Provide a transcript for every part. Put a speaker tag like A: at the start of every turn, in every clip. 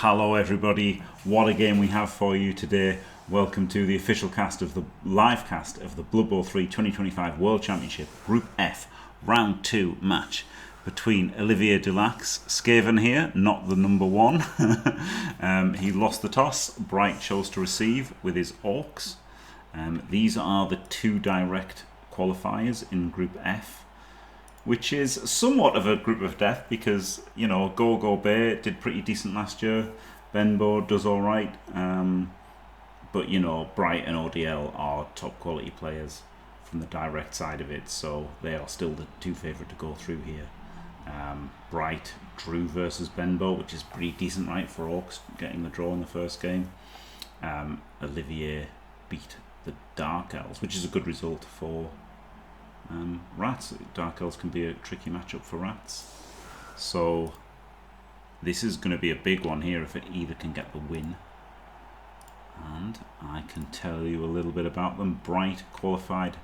A: Hello everybody, what a game we have for you today. Welcome to the official cast of the live cast of the Blood Bowl 3 2025 World Championship Group F Round 2 match between Olivier Dulac, Skaven here, not the number one. He lost the toss. Br1ght chose to receive with his Orcs. These are the two direct qualifiers in Group F, which is somewhat of a group of death because, you know, Go Br1ght did pretty decent last year. Benbow does alright. But, you know, Br1ght and ODL are top quality players from the direct side of it, so they are still the two favourite to go through here. Br1ght drew versus Benbow, which is pretty decent, right, for Orcs getting the draw in the first game. Olivier beat the Dark Elves, which is a good result for Rats. Dark Elves can be a tricky matchup for Rats. So this is going to be a big one here if it either can get the win. And I can tell you a little bit about them. Br1ght qualified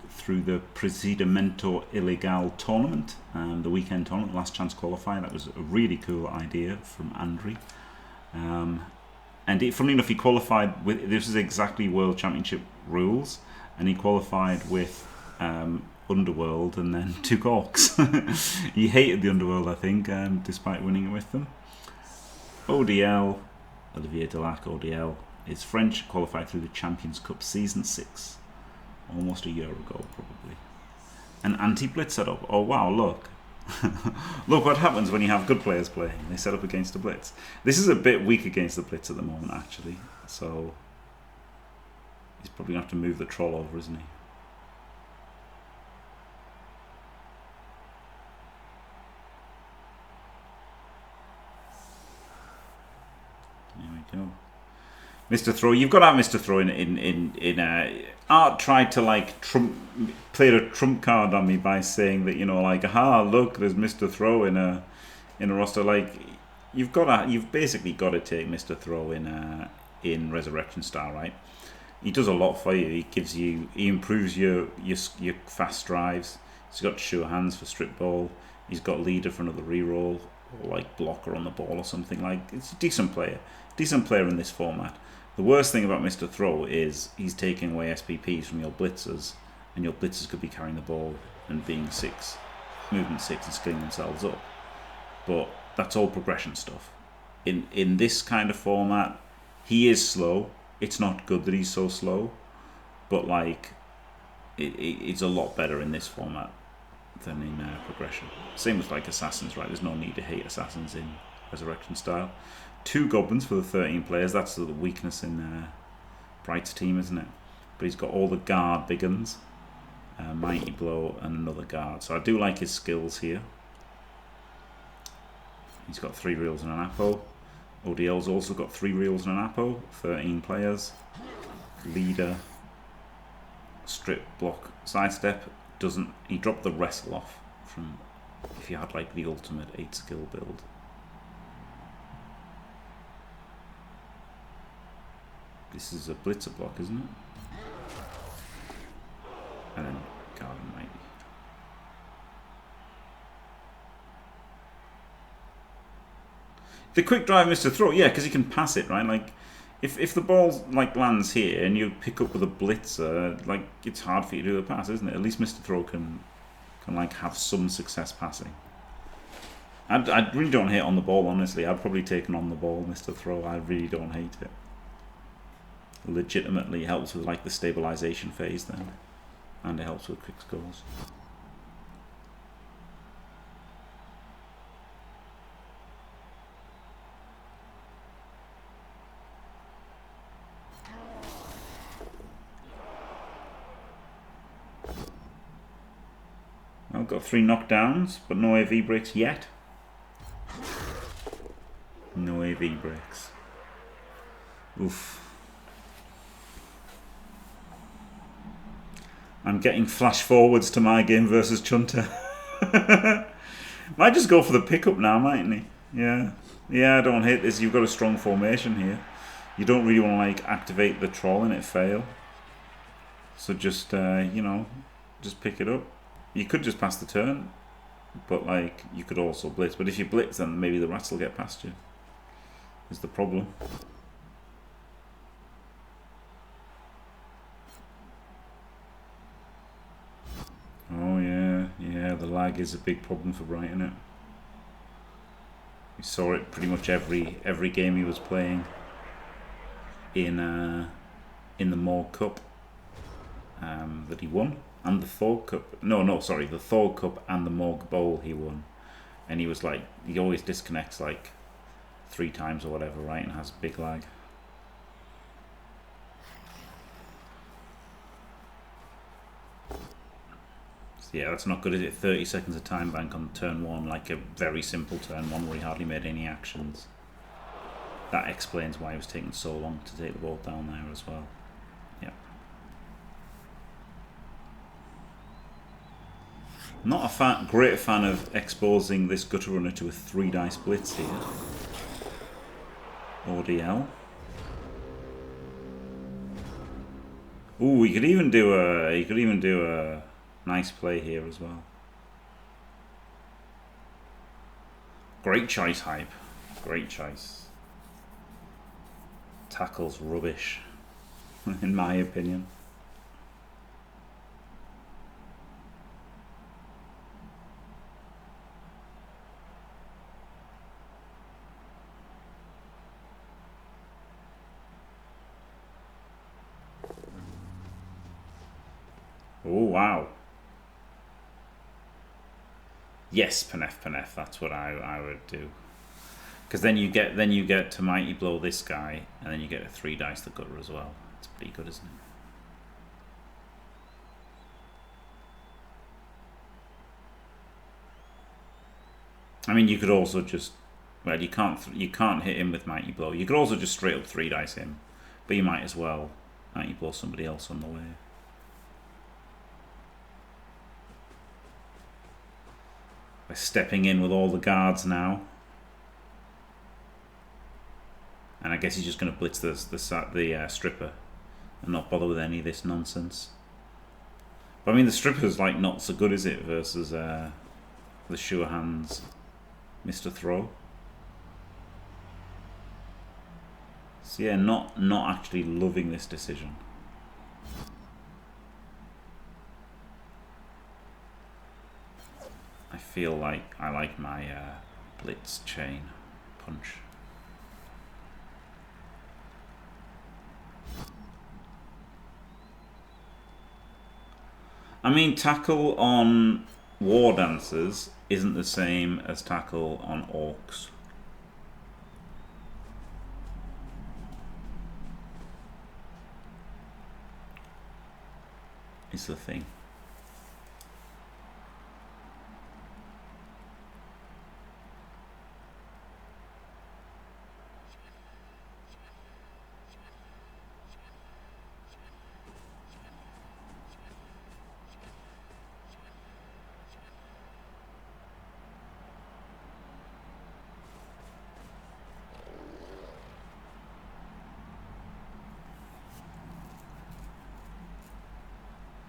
A: through the Procedimento Ilegal tournament, the weekend tournament, last chance qualifier. That was a really cool idea from Andre. And funnily enough, he qualified with, this is exactly World Championship rules, and he qualified with Underworld and then took Orcs. He hated the Underworld, I think, despite winning it with them. ODL, Olivier Dulac, ODL, is French, qualified through the Champions Cup Season 6. Almost a year ago, probably. An anti-blitz setup. Oh wow, look. Look what happens when you have good players playing. They set up against a blitz. This is a bit weak against the blitz at the moment, actually. So he's probably going to have to move the troll over, isn't he? There we go. Mr. Throw, you've got to have Mr. Throw in Art tried to like play a trump card on me by saying that, you know, like, aha, look, there's Mr. Throw in a roster. Like, you've basically got to take Mr. Throw in Resurrection Star, right? He does a lot for you. He improves your fast drives. He's got sure hands for strip ball. He's got leader for another reroll, or like blocker on the ball or something. Like, it's a decent player in this format. The worst thing about Mr. Throw is he's taking away SPPs from your blitzers, and your blitzers could be carrying the ball and being movement 6 and skilling themselves up. But that's all progression stuff. In this kind of format, he is slow. It's not good that he's so slow, but like it's a lot better in this format than in progression. Same with like assassins, right? There's no need to hate assassins in Resurrection style. 2 goblins for the 13 players. That's the weakness in Br1ght's team, isn't it? But he's got all the guard big uns, mighty blow, and another guard. So I do like his skills here. He's got 3 reels and an apple. ODL's also got 3 reels and an apple. 13 players. Leader, strip, block, sidestep. He dropped the wrestle off from if you had like the ultimate 8 skill build. This is a blitzer block, isn't it? And then Garden Mighty. The quick drive Mr. Throw, yeah, because he can pass it, right? Like, if the ball like lands here and you pick up with a blitzer, like, it's hard for you to do the pass, isn't it? At least Mr. Throw can like have some success passing. I really don't hate on the ball, honestly. I'd probably taken on the ball Mr. Throw. I really don't hate it. Legitimately helps with like the stabilization phase then, and it helps with quick scores. I've got 3 knockdowns, but no AV breaks yet. No AV breaks. Oof. I'm getting flash forwards to my game versus Chunter. Might just go for the pickup now, mightn't he? Yeah. Yeah, I don't hate this. You've got a strong formation here. You don't really want to like activate the troll and it fail. So just, you know, just pick it up. You could just pass the turn, but like you could also blitz. But if you blitz, then maybe the rats will get past you. is the problem. Oh yeah, the lag is a big problem for Br1ght, isn't it? We saw it pretty much every game he was playing in the Morg Cup that he won, and the Thor Cup. No, sorry, the Thor Cup and the Morg Bowl he won, and he was like, he always disconnects like 3 times or whatever, right, and has big lag. Yeah, that's not good, is it? 30 seconds of time bank on turn 1, like a very simple turn 1 where he hardly made any actions. That explains why it was taking so long to take the ball down there as well. Yeah. Not a great fan of exposing this gutter runner to a 3-dice blitz here. ODL. Ooh, he could even do a nice play here as well. Great choice, Hype. Great choice. Tackle's rubbish, in my opinion. Oh wow. Yes, Panef. That's what I would do. Because then you get to Mighty Blow this guy, and then you get a 3-dice the gutter as well. It's pretty good, isn't it? I mean, you could also just, well, you can't hit him with Mighty Blow. You could also just straight up 3-dice him, but you might as well Mighty Blow somebody else on the way. By stepping in with all the guards now. And I guess he's just going to blitz the stripper and not bother with any of this nonsense. But I mean, the stripper's like not so good, is it, versus the sure hands Mr. Throw. So yeah, not actually loving this decision. I feel like I like my blitz chain punch. I mean, tackle on war dancers isn't the same as tackle on orcs. It's the thing.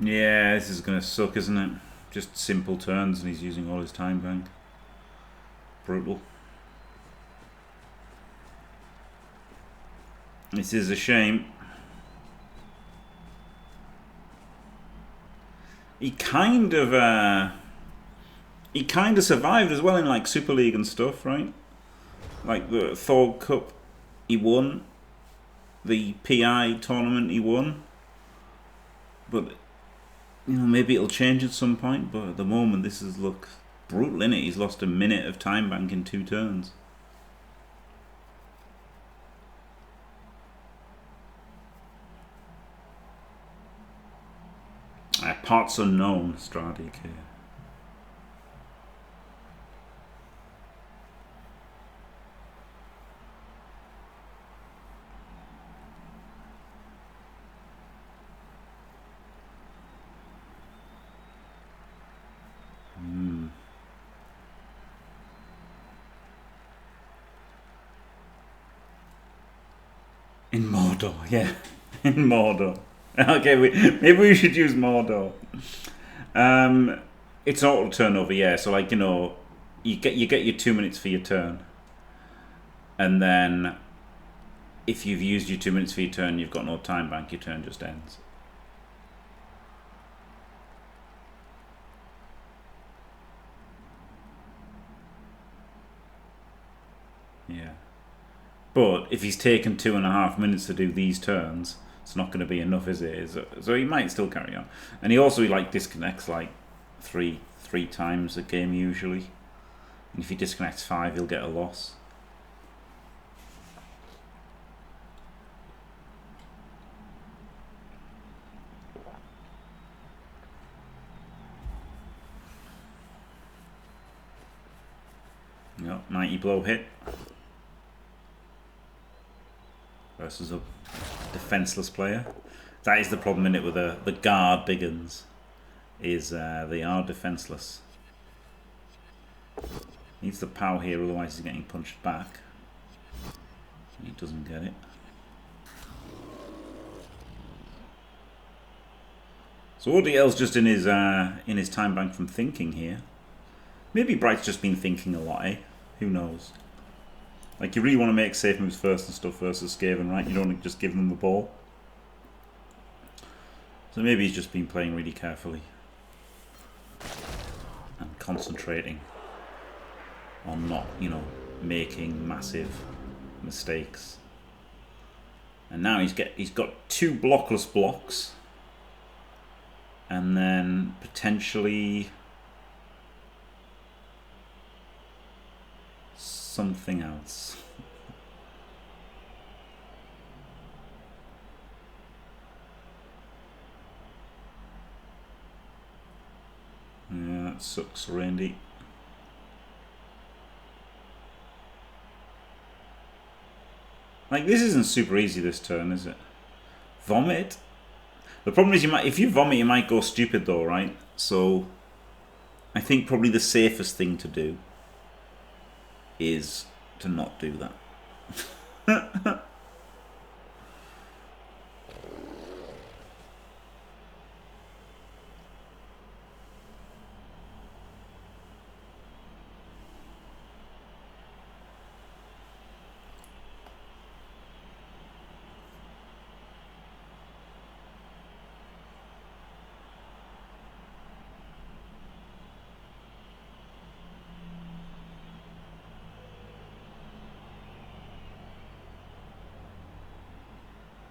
A: Yeah, this is going to suck, isn't it? Just simple turns and he's using all his time bank. Brutal. This is a shame. He kind of survived as well in like Super League and stuff, right? Like the Thor Cup he won. The PI tournament he won. But you know, maybe it'll change at some point, but at the moment this is look brutal, innit? He's lost a minute of time bank in 2 turns. Parts unknown, Stradik here. In Mordor, yeah. In Mordor. Okay, maybe we should use Mordor. It's auto turnover, yeah. So like, you know, you get your 2 minutes for your turn, and then if you've used your 2 minutes for your turn, you've got no time bank, your turn just ends. Yeah. But if he's taken 2.5 minutes to do these turns, it's not going to be enough, is it? So he might still carry on. And he also like disconnects like three times a game usually. And if he disconnects 5, he'll get a loss. Yep, 90 blow hit. Versus a defenseless player. That is the problem in it with the guard big uns, is they are defenseless. Needs the power here, otherwise he's getting punched back. He doesn't get it. So ODL's just in his time bank from thinking here. Maybe Br1ht's just been thinking a lot, eh? Who knows? Like, you really want to make safe moves first and stuff versus Skaven, right? You don't want to just give them the ball. So maybe he's just been playing really carefully. And concentrating on not, you know, making massive mistakes. And now he's got 2 blockless blocks. And then potentially something else. Yeah, that sucks, Randy. Like, this isn't super easy this turn, is it? Vomit? The problem is, if you vomit, you might go stupid though, right? So I think probably the safest thing to do is to not do that.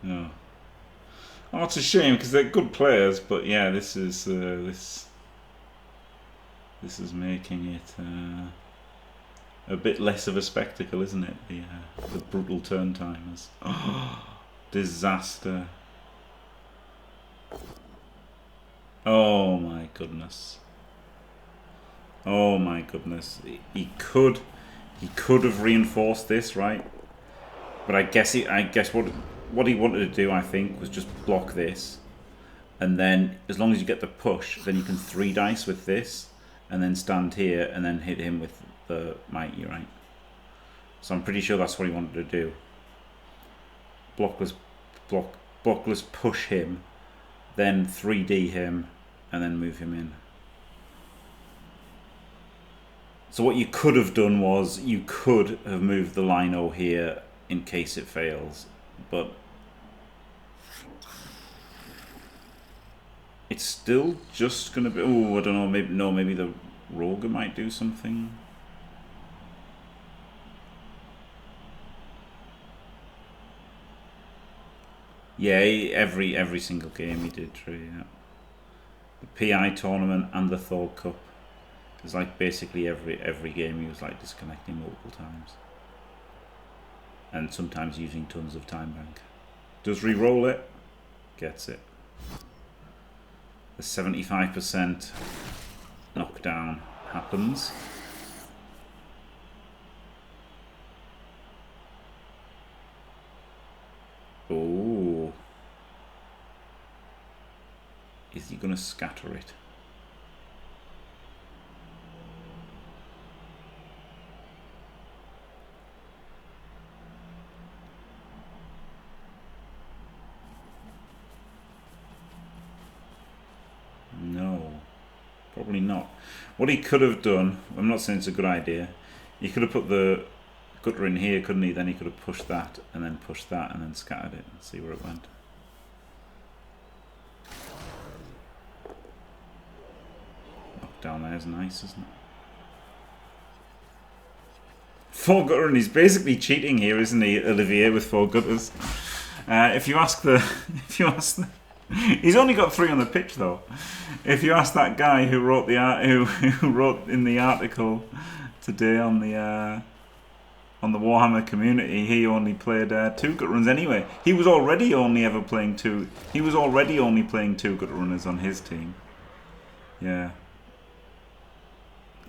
A: No. Oh, it's a shame because they're good players, but yeah, this is this is making it a bit less of a spectacle, isn't it? The brutal turn timers. Oh, disaster! Oh my goodness! Oh my goodness! He could have reinforced this, right? But I guess what he wanted to do, I think, was just block this, and then as long as you get the push, then you can 3 dice with this, and then stand here and then hit him with the mighty, right? So I'm pretty sure that's what he wanted to do. Blockless push him, then 3D him, and then move him in. So what you could have done was you could have moved the lino here in case it fails, but it's still just gonna be. Oh, I don't know. Maybe the rogue might do something. Yeah, every single game he did. True. Yeah. The PI tournament and the Thor Cup. It's like basically every game he was like disconnecting multiple times, and sometimes using tons of time bank. Does re-roll it, gets it. The 75% knockdown happens. Oh, is he gonna scatter it? No, probably not. What he could have done, I'm not saying it's a good idea, he could have put the gutter in here, couldn't he? Then he could have pushed that and then pushed that and then scattered it and see where it went. Down there is nice, isn't it? 4 gutter, and he's basically cheating here, isn't he, Olivier, with 4 gutters? If you ask the, he's only got 3 on the pitch though. If you ask that guy who wrote the who wrote in the article today on the Warhammer community, he only played 2 gut runs anyway. He was already only ever playing 2. He was already only playing 2 gut runners on his team. Yeah.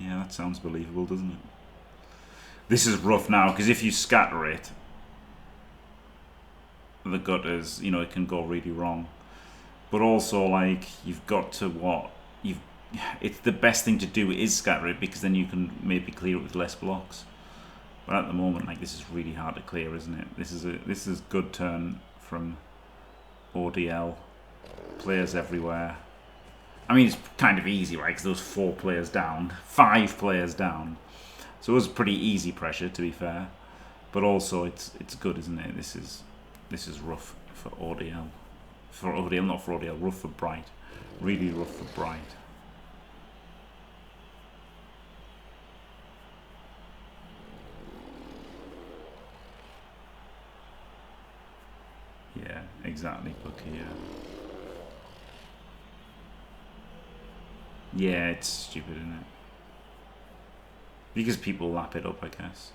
A: Yeah, that sounds believable, doesn't it? This is rough now, because if you scatter it, the gutters, you know, it can go really wrong. But also, like, you've got to it's the best thing to do is scatter it, because then you can maybe clear it with less blocks. But at the moment, like, this is really hard to clear, isn't it? This is good turn from ODL. Players everywhere. I mean, it's kind of easy, right? Because those 4 players down, 5 players down. So it was pretty easy pressure, to be fair. But also, it's good, isn't it? This is rough for ODL. For ODL, not for ODL. Rough for Br1ght. Really rough for Br1ght. Yeah, exactly, Bucky, yeah. Yeah, it's stupid, isn't it? Because people lap it up, I guess.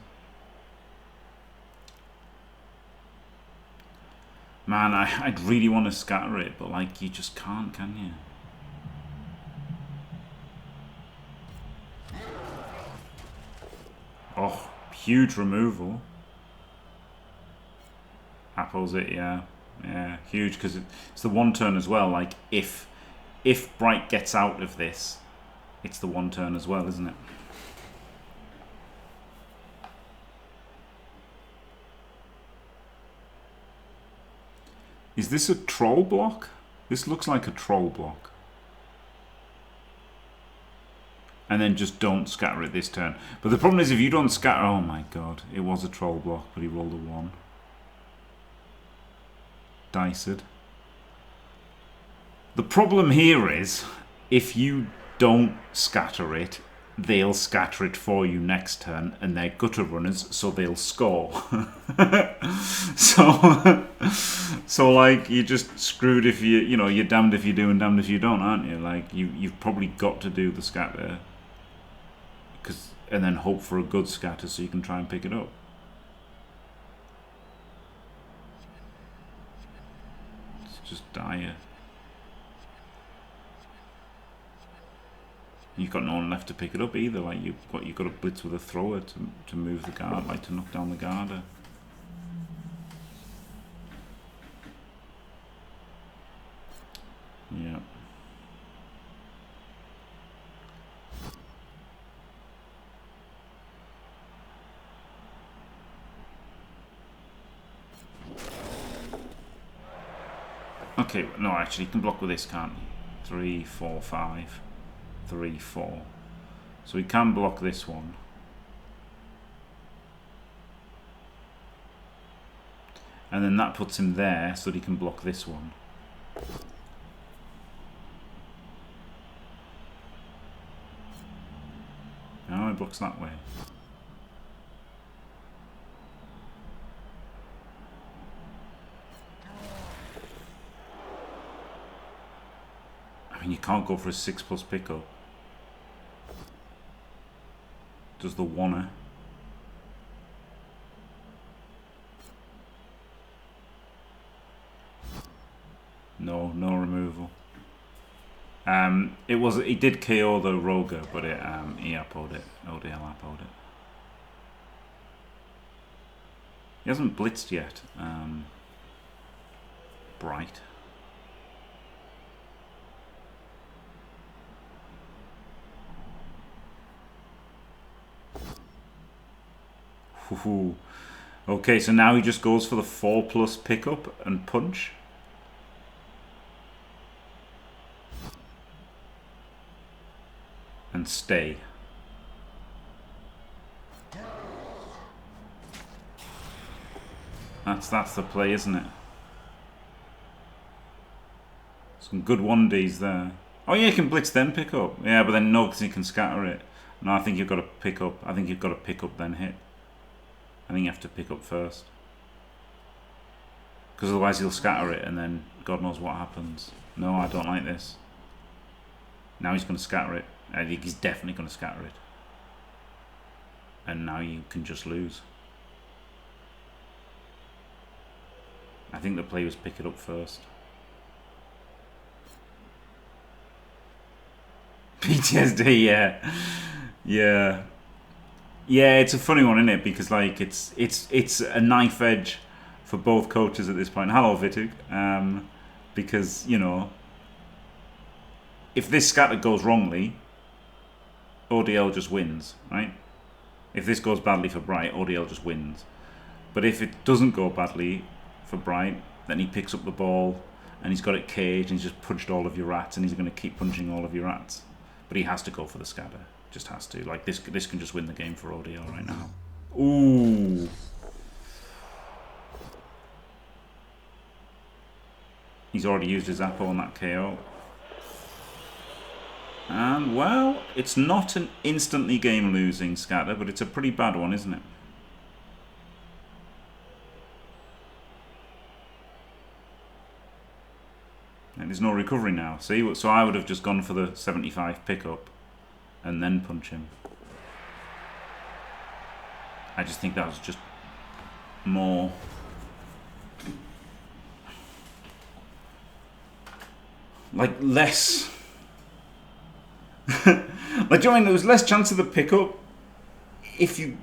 A: Man, I'd really want to scatter it, but like, you just can't, can you? Oh, huge removal. Apples it, yeah. Yeah, huge, because it's the 1 turn as well. Like, if Br1ght gets out of this, it's the 1 turn as well, isn't it? Is this a troll block? This looks like a troll block. And then just don't scatter it this turn. But the problem is if you don't scatter... Oh my god, it was a troll block, but he rolled a 1. Diced. The problem here is, if you don't scatter it, they'll scatter it for you next turn, and they're gutter runners, so they'll score. so like, you're just screwed if you're damned if you do and damned if you don't, aren't you? Like, you've probably got to do the scatter, and then hope for a good scatter so you can try and pick it up. It's just dire. You've got no one left to pick it up either. Like, you've got to blitz with a thrower to move the guard, like to knock down the guarder. Yeah. Okay, no, actually, you can block with this, can't you? 3, 4, 5. 3, 4. So we can block this one. And then that puts him there so that he can block this one. No, he blocks that way. I mean, you can't go for a 6+ pickup. Does the wanna? No removal. He did KO the Roger, but he appoed it. ODL appoed it. He hasn't blitzed yet. Br1ght. Ooh. Okay, so now he just goes for the 4+ pickup and punch. And stay. That's the play, isn't it? Some good 1Ds there. Oh yeah, you can blitz then pick up. Yeah, but then no, because you can scatter it. No, I think you've got to pick up. I think you've got to pick up then hit. I think you have to pick up first. Because otherwise he'll scatter it and then God knows what happens. No, I don't like this. Now he's going to scatter it. I think he's definitely going to scatter it. And now you can just lose. I think the play was pick it up first. PTSD, yeah. Yeah. Yeah, it's a funny one, isn't it? Because like it's a knife edge for both coaches at this point. Hello, Vituk. Because, you know, if this scatter goes wrongly, ODL just wins, right? If this goes badly for Br1ght, ODL just wins. But if it doesn't go badly for Br1ght, then he picks up the ball and he's got it caged and he's just punched all of your rats and he's going to keep punching all of your rats. But he has to go for the scatter. Just has to. Like, this can just win the game for ODL right now. Ooh. He's already used his Apple on that KO. And, well, it's not an instantly game-losing scatter, but it's a pretty bad one, isn't it? And there's no recovery now. See, so I would have just gone for the 75 pickup and then punch him. I just think that was just more... like, less... like, do you know, there was less chance of the pickup,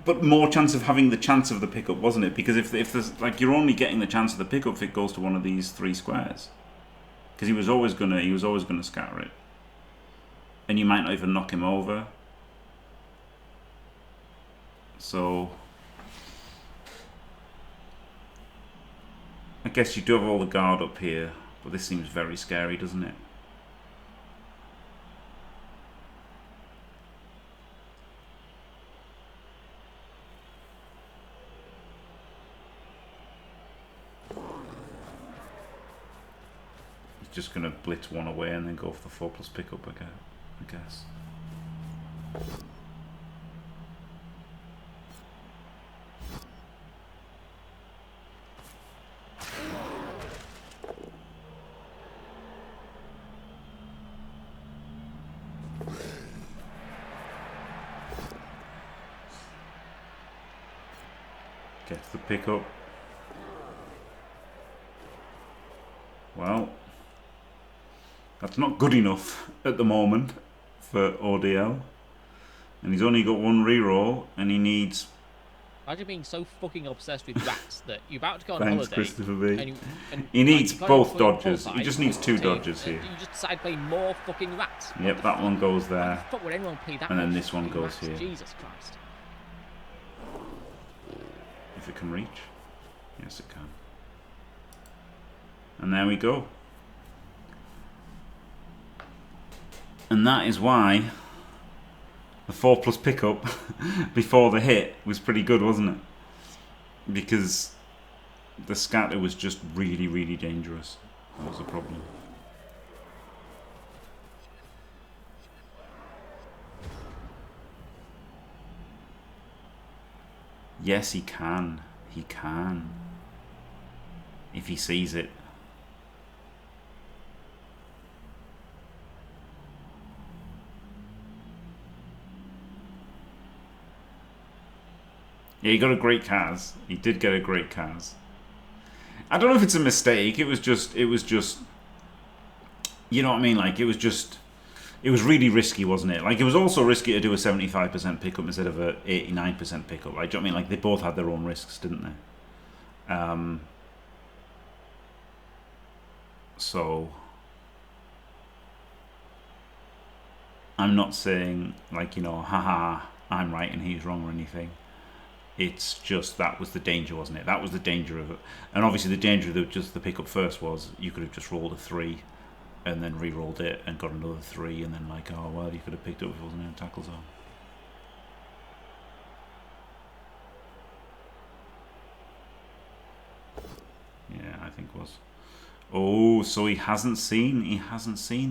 A: but more chance of having the chance of the pickup, wasn't it? Because if there's, like, you're only getting the chance of the pickup if it goes to one of these three squares. Because he was always gonna scatter it, and you might not even knock him over. So I guess you do have all the guard up here, but this seems very scary, doesn't it? Just going to blitz one away and then go for the 4+ pickup again, I guess. Gets the pickup. Well, that's not good enough at the moment for ODL. And he's only got one reroll and he needs...
B: Imagine being so fucking obsessed with rats that you're about to go on
A: Thanks,
B: holiday.
A: Christopher B.
B: And
A: he needs
B: like,
A: both dodges. He just needs 2
B: to,
A: dodges here.
B: You just decide to play more fucking rats.
A: Yep, that one goes there.
B: What the fuck would anyone play that?
A: And then this one goes
B: rats?
A: here.
B: Jesus Christ.
A: If it can reach. Yes, it can. And there we go. And that is why the 4+ pickup before the hit was pretty good, wasn't it? Because the scatter was just really, really dangerous. That was the problem. Yes, he can. He can. If he sees it. Yeah, he got a great Kaz. He did get a great Kaz. I don't know if it's a mistake. It was just, you know what I mean? Like, it was really risky, wasn't it? Like, it was also risky to do a 75% pickup instead of a 89% pickup. Like, do you know what I mean? Like, they both had their own risks, didn't they? So, I'm not saying, like, you know, haha, I'm right and he's wrong or anything. It's just that was the danger, wasn't it? That was the danger of it. And obviously the danger of just the pickup first was you could have just rolled a 3 and then re-rolled it and got another 3 and then like, oh well, you could have picked up if it wasn't in a tackle zone. think was. Oh, so he hasn't seen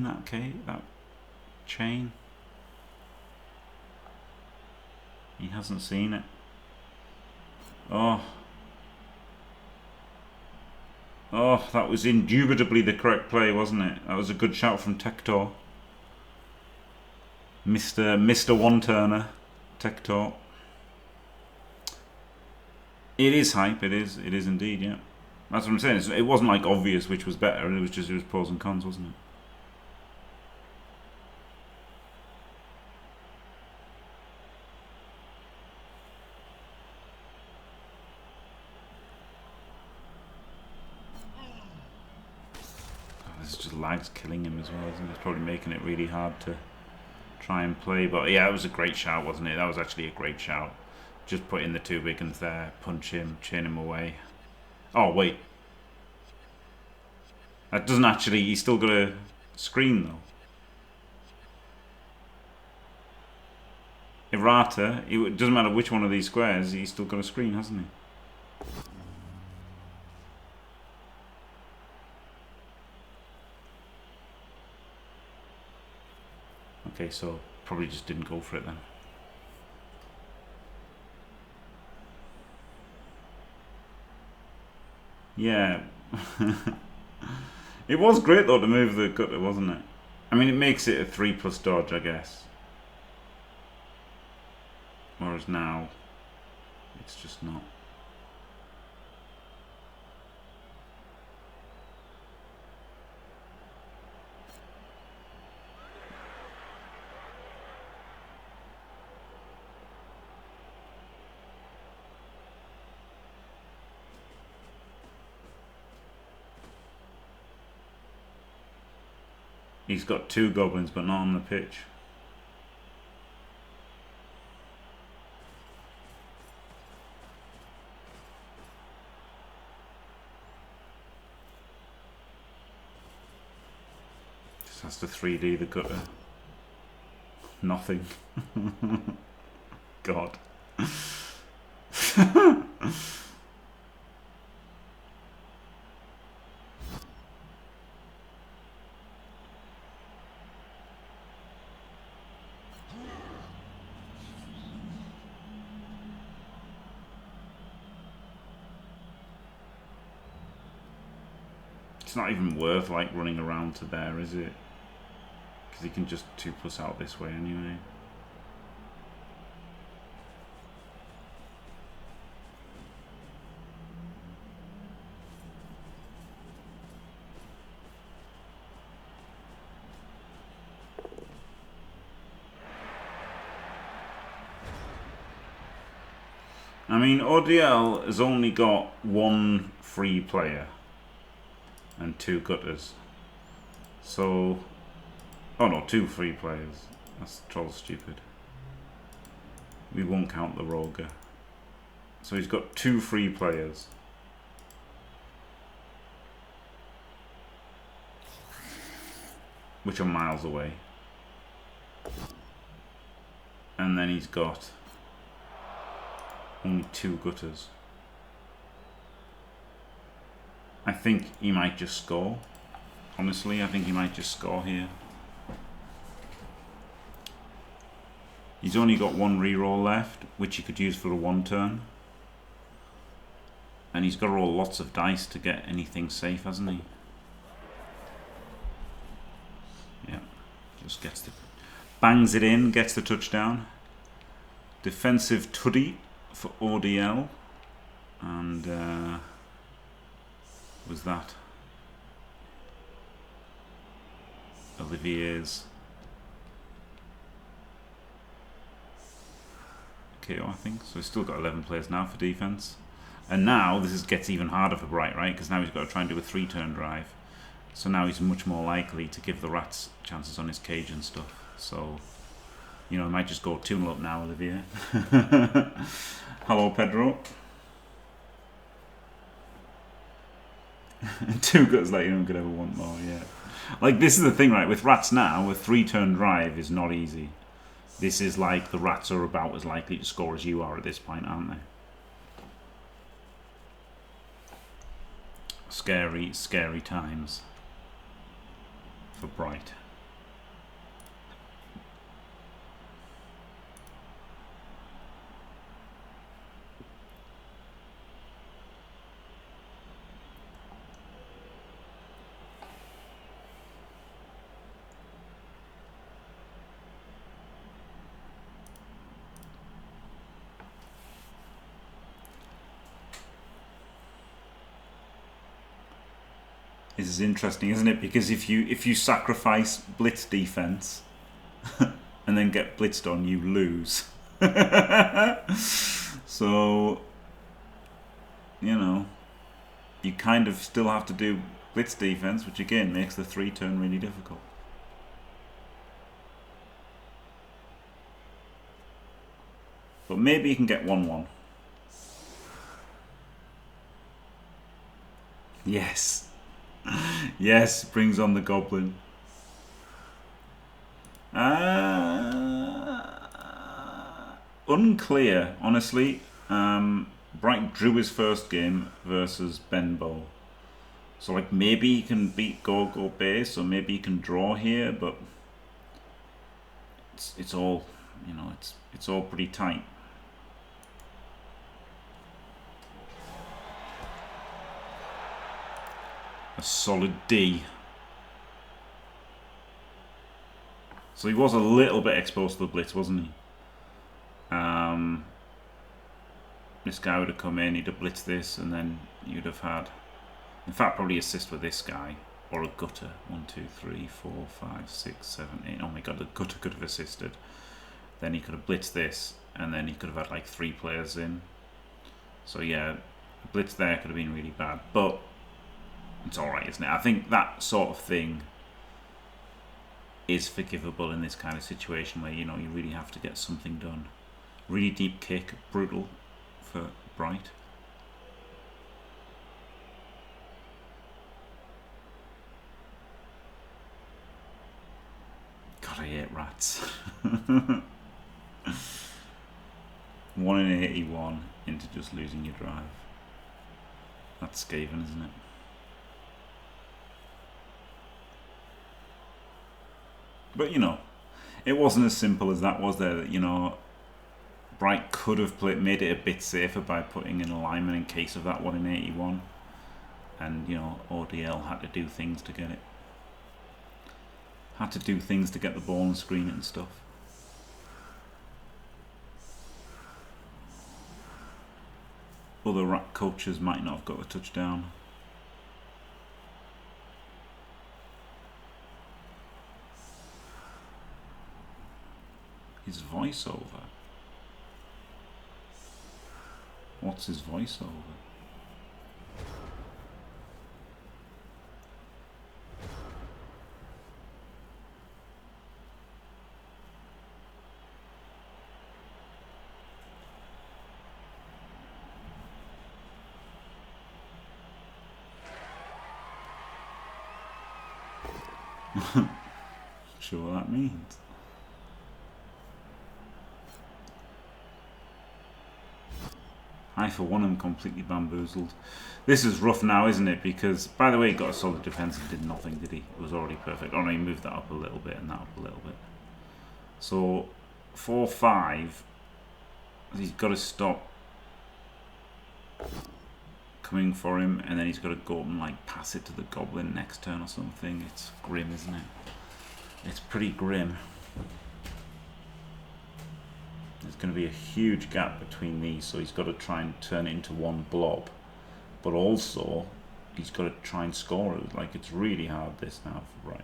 A: that that chain. He hasn't seen it. Oh. Oh, that was indubitably the correct play, wasn't it? That was a good shout from Tector. Mr. One-Turner. Tector. It is hype, it is indeed, yeah. That's what I'm saying. It wasn't like obvious which was better, it was pros and cons, wasn't it? This is just lag's killing him as well, isn't it? It's probably making it really hard to try and play. But yeah, it was a great shout, wasn't it? That was actually a great shout. Just put in the 2 biggins there, punch him, chain him away. Oh, wait. That doesn't actually... He's still got a screen, though. Errata, it doesn't matter which one of these squares, he's still got a screen, hasn't he? Okay, so probably just didn't go for it then. Yeah. It was great though to move the gutter, wasn't it? I mean, it makes it a 3+ dodge, I guess. Whereas now, it's just not. He's got 2 goblins, but not on the pitch. Just has to 3D the gutter. Nothing. God. It's not even worth like running around to there, is it? Because he can just 2+ out this way anyway. I mean, ODL has only got 1 free player and 2 gutters. So, oh no, 2 free players. That's troll stupid. We won't count the Roger. So he's got 2 free players. Which are miles away. And then he's got only 2 gutters. I think he might just score. Honestly, I think he might just score here. He's only got 1 reroll left, which he could use for a 1 turn. And he's got to roll lots of dice to get anything safe, hasn't he? Yeah, just gets the... bangs it in, gets the touchdown. Defensive tuddy for ODL. And... was that Olivier's KO, I think. So he's still got 11 players now for defense. And now this gets even harder for Br1ght, right? Because now he's got to try and do a 3-turn drive. So now he's much more likely to give the rats chances on his cage and stuff. So, you know, he might just go 2-0 up now, Olivier. Hello, Pedro. 2 gutters like you don't could ever want more, yeah. Like, this is the thing, right? With rats now, a 3-turn drive is not easy. This is like the rats are about as likely to score as you are at this point, aren't they? Scary, scary times for Br1ght. This is interesting, isn't it? Because if you sacrifice blitz defense and then get blitzed on, you lose. So, you know, you kind of still have to do blitz defense, which again makes the 3-turn really difficult. But maybe you can get 1-1. Yes. Yes, brings on the goblin. Unclear, honestly. Br1ght drew his first game versus Benbow. So like maybe he can beat Go base, or maybe he can draw here, but it's all, you know, it's all pretty tight. A solid D. So he was a little bit exposed to the blitz, wasn't he? This guy would have come in, he'd have blitzed this, and then you'd have had, in fact, probably assist with this guy, or a gutter. 1, 2, 3, 4, 5, 6, 7, 8. Oh my god, the gutter could have assisted. Then he could have blitzed this, and then he could have had like 3 players in. So yeah, blitz there could have been really bad, but it's alright, isn't it? I think that sort of thing is forgivable in this kind of situation where, you know, you really have to get something done. Really deep kick, brutal for Br1ght. God, I hate rats. 1 in 81 into just losing your drive. That's scathing, isn't it? But, you know, it wasn't as simple as that, was there? That, you know, Br1ght could have made it a bit safer by putting in alignment in case of that 1 in 81. And, you know, ODL had to do things to get it. Had to do things to get the ball and screen it and stuff. Other rat coaches might not have got the touchdown. His voiceover. What's his voiceover? Sure what that means. I, for one, am completely bamboozled. This is rough now, isn't it? Because, by the way, he got a solid defense and did nothing, did he? It was already perfect. Oh no, he moved that up a little bit and that up a little bit. So, 4-5. He's got to stop coming for him, and then he's got to go and like pass it to the goblin next turn or something. It's grim, isn't it? It's pretty grim. There's going to be a huge gap between these, so he's got to try and turn it into one blob. But also, he's got to try and score it. Like, it's really hard this now for Br1ght.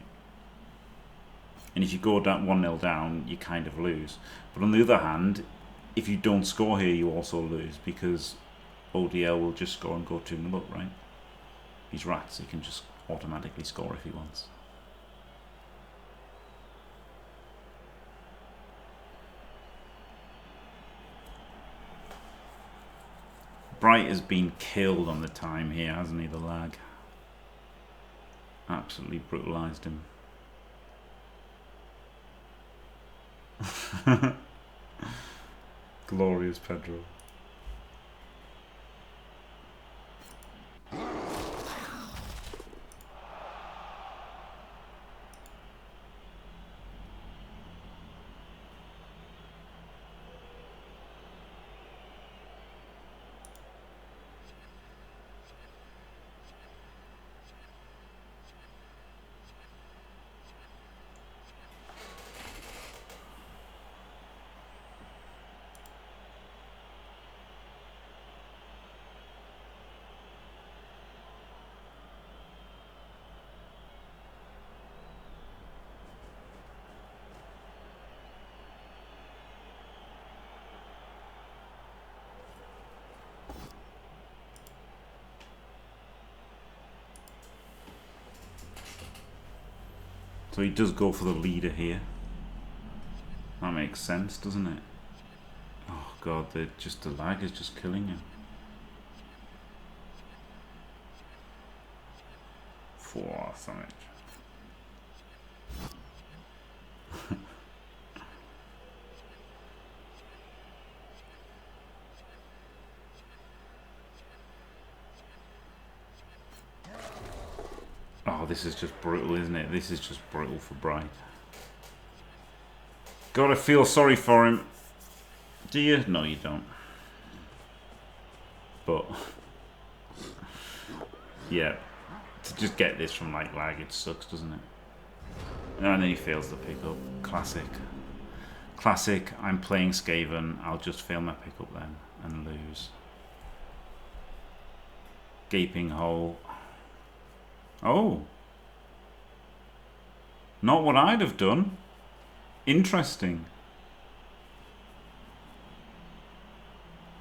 A: And if you go down 1-0 down, you kind of lose. But on the other hand, if you don't score here, you also lose, because ODL will just score and go 2-0 up, right? He's rats, he can just automatically score if he wants. Br1ght has been killed on the time here, hasn't he? The lag. Absolutely brutalised him. Glorious Pedro. So he does go for the leader here. That makes sense, doesn't it? Oh god, the lag is just killing him. 4 something. Oh, this is just brutal, isn't it? This is just brutal for Br1ght. Gotta feel sorry for him. Do you? No, you don't. But yeah, to just get this from like lag, it sucks, doesn't it? And then he fails the pickup. Classic. Classic. I'm playing Skaven. I'll just fail my pickup then and lose. Gaping hole. Oh. Not what I'd have done. Interesting.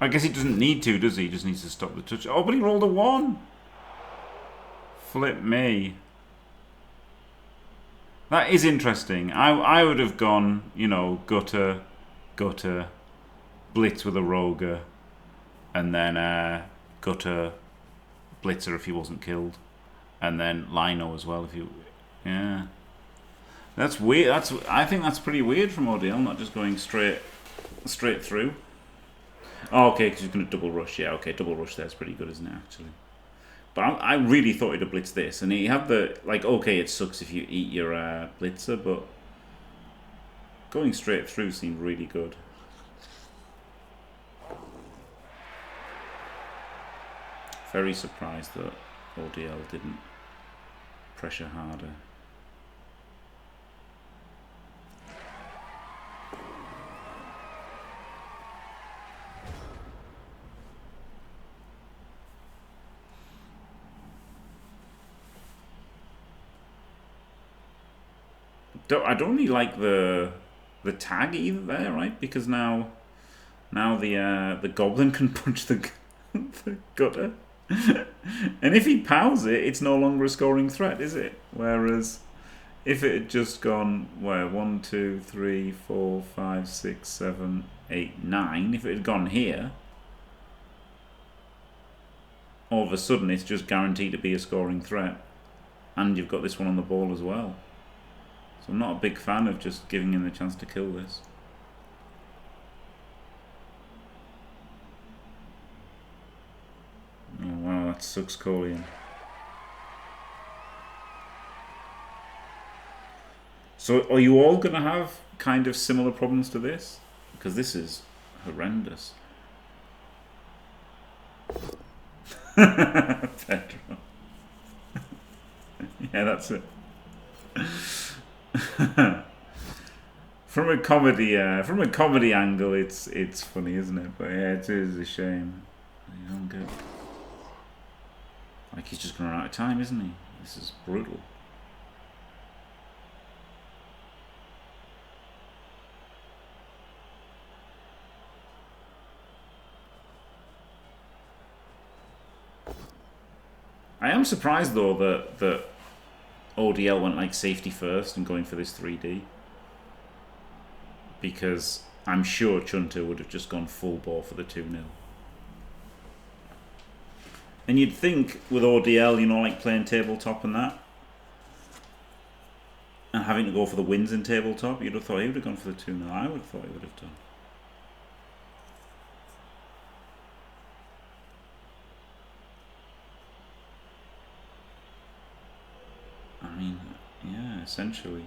A: I guess he doesn't need to, does he? He just needs to stop the touch. Oh, but he rolled a 1. Flip me. That is interesting. I would have gone, you know, gutter, blitz with a roger, and then gutter, blitzer if he wasn't killed, and then lino as well if you, yeah. That's weird. I think that's pretty weird from ODL, not just going straight through. Oh, okay, because he's going to double rush. Yeah, okay, double rush there's pretty good, isn't it, actually? But I really thought he'd have blitzed this. And he had the, like, okay, it sucks if you eat your blitzer, but going straight through seemed really good. Very surprised that ODL didn't pressure harder. I don't really like the tag either there, right? Because now the goblin can punch the gutter, and if he pows it, it's no longer a scoring threat, is it? Whereas if it had just gone where 1, 2, 3, 4, 5, 6, 7, 8, 9, if it had gone here, all of a sudden it's just guaranteed to be a scoring threat, and you've got this one on the ball as well. So I'm not a big fan of just giving him the chance to kill this. Oh wow, that sucks, Colian. So are you all going to have kind of similar problems to this? Because this is horrendous. Pedro. Yeah, that's it. From a comedy angle, it's funny, isn't it? But yeah, it is a shame. You don't get, like, he's just going to run out of time, isn't he? This is brutal. I am surprised though that ODL went like safety first and going for this 3D, because I'm sure Chunter would have just gone full bore for the 2-0. And you'd think with ODL, you know, like playing tabletop and that, and having to go for the wins in tabletop, you'd have thought he would have gone for the 2-0. I would have thought he would have done. I mean, yeah, essentially.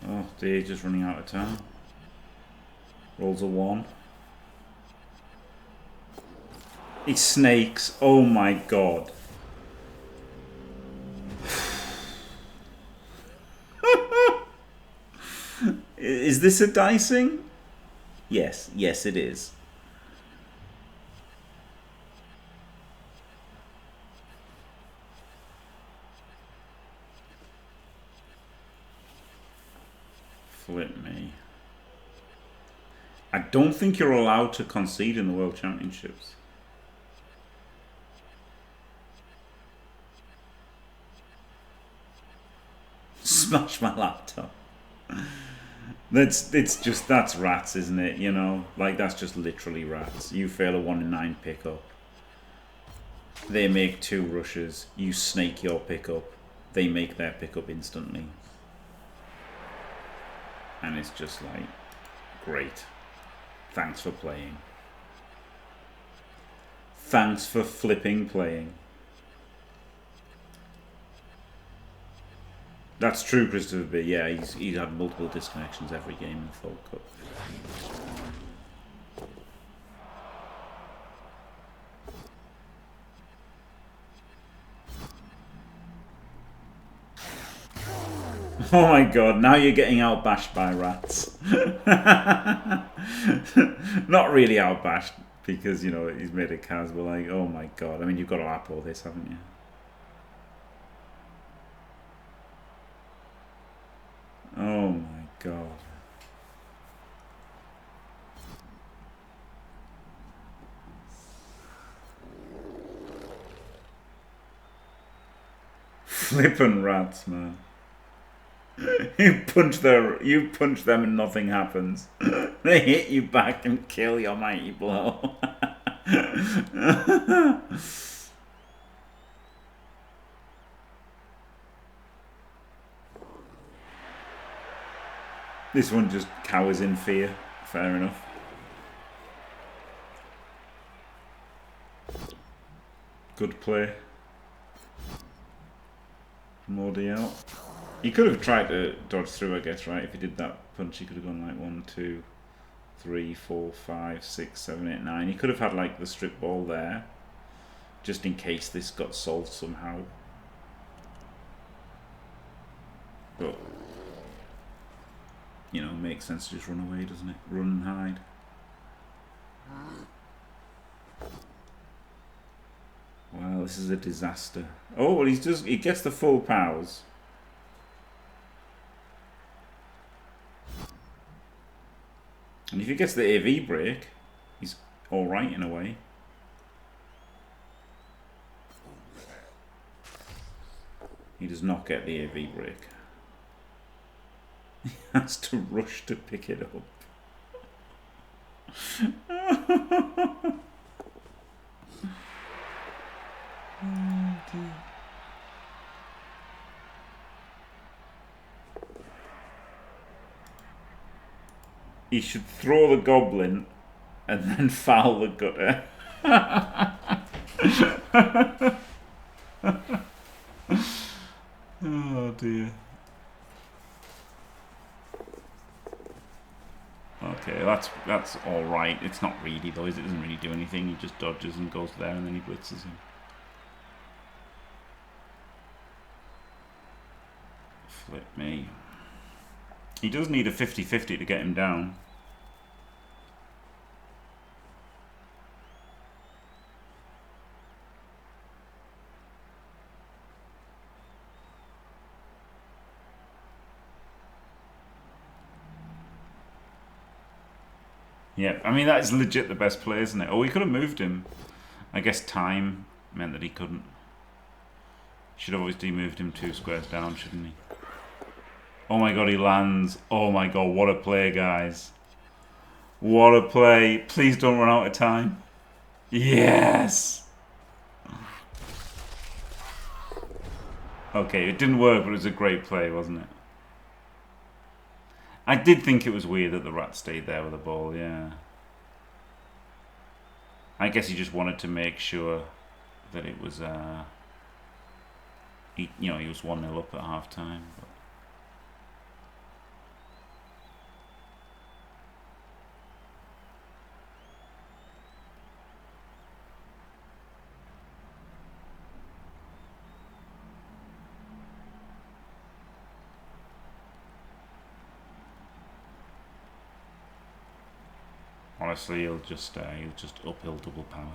A: Oh, they're just running out of time. Rolls a 1. It snakes. Oh my god. Is this a dicing? Yes. Yes, it is. Flip me. I don't think you're allowed to concede in the World Championships. Smash my laptop. That's rats, isn't it? You know, like that's just literally rats. You fail a 1 in 9 pickup. They make 2 rushes. You snake your pickup. They make their pickup instantly. And it's just like, great. Thanks for playing. Thanks for flipping playing. That's true, Christopher B. Yeah, he's had multiple disconnections every game in the World Cup. Oh my god, now you're getting outbashed by rats. Not really outbashed, because, you know, he's made a Kaz, but like, oh my god. I mean, you've got to apple this, haven't you? Oh my god. Flippin' rats, man. You punch them and nothing happens. They hit you back and kill your mighty blow. This one just cowers in fear. Fair enough. Good play from ODL. He could have tried to dodge through, I guess, right? If he did that punch, he could have gone like 1, 2, 3, 4, 5, 6, 7, 8, 9. He could have had like the strip ball there, just in case this got solved somehow. But, you know, it makes sense to just run away, doesn't it? Run and hide. Well, this is a disaster. Oh, well, he gets the full powers. And if he gets the AV break, he's alright in a way. He does not get the AV break. He has to rush to pick it up. Oh dear. He should throw the goblin and then foul the gutter. Oh dear. Okay, that's all right. It's not really though, is it? It doesn't really do anything. He just dodges and goes there, and then he blitzes him. Flip me. He does need a 50-50 to get him down. Yeah, I mean, that is legit the best play, isn't it? Oh, he could have moved him. I guess time meant that he couldn't. Should have obviously moved him 2 squares down, shouldn't he? Oh my god, he lands. Oh my god, what a play, guys. What a play. Please don't run out of time. Yes! Okay, it didn't work, but it was a great play, wasn't it? I did think it was weird that the rat stayed there with the ball, yeah. I guess he just wanted to make sure that it was, he was 1-0 up at half time. But honestly, he'll just uphill double power.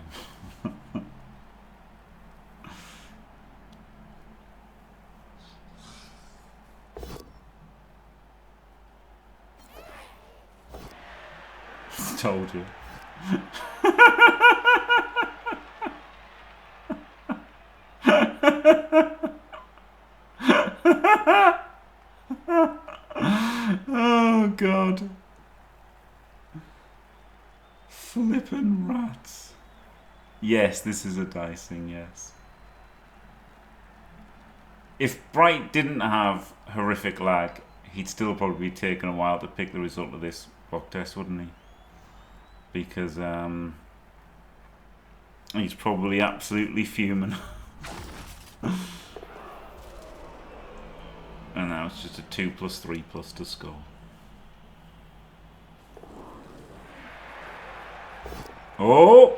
A: told you. Oh God. Flippin' rats. Yes, this is a dice thing, yes. If Br1ght didn't have horrific lag, he'd still probably be taking a while to pick the result of this block test, wouldn't he? Because he's probably absolutely fuming. And now it's just a 2+3+ to score. Oh!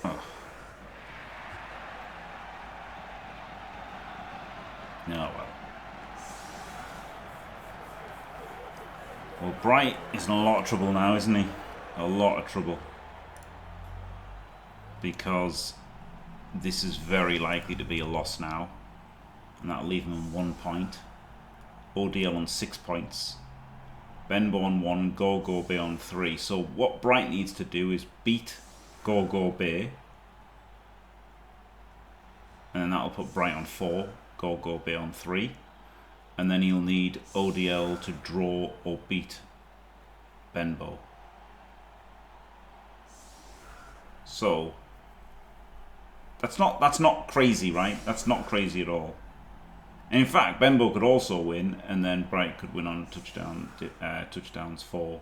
A: Oh. No, well. Well, Br1ght is in a lot of trouble now, isn't he? A lot of trouble. Because this is very likely to be a loss now. And that'll leave him on 1 point. ODL on 6 points. Benbow on 1, Go Bay on 3. So what Br1ght needs to do is beat Go Bay. And then that'll put Br1ght on 4, Go Bay on 3. And then he'll need ODL to draw or beat Benbow. So that's not crazy, right? That's not crazy at all. And in fact, Benbow could also win, and then Br1ght could win on touchdowns 4,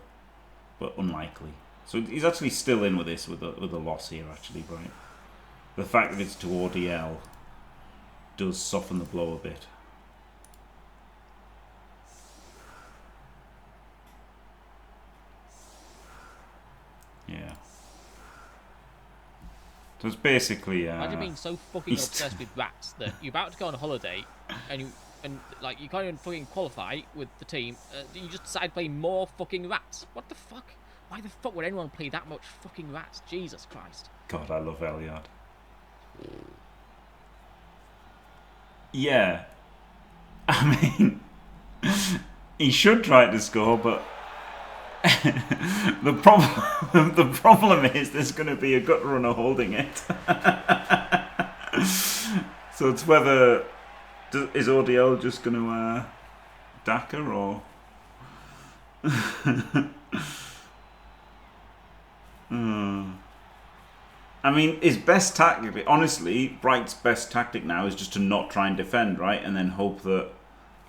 A: but unlikely. So he's actually still in with this with a loss here, actually, Br1ght. The fact that it's to ODL does soften the blow a bit. Yeah. So it's basically.
B: Imagine being so fucking obsessed with rats that you're about to go on a holiday, and like you can't even fucking qualify with the team. You just decide to play more fucking rats. What the fuck? Why the fuck would anyone play that much fucking rats? Jesus Christ.
A: God, I love Elliot. Yeah. I mean, he should try to score, but the problem is there's going to be a gut runner holding it. So it's whether is ODL just going to Daka or I mean, his best tactic, honestly, Br1ght's best tactic now is just to not try and defend, right? And then hope that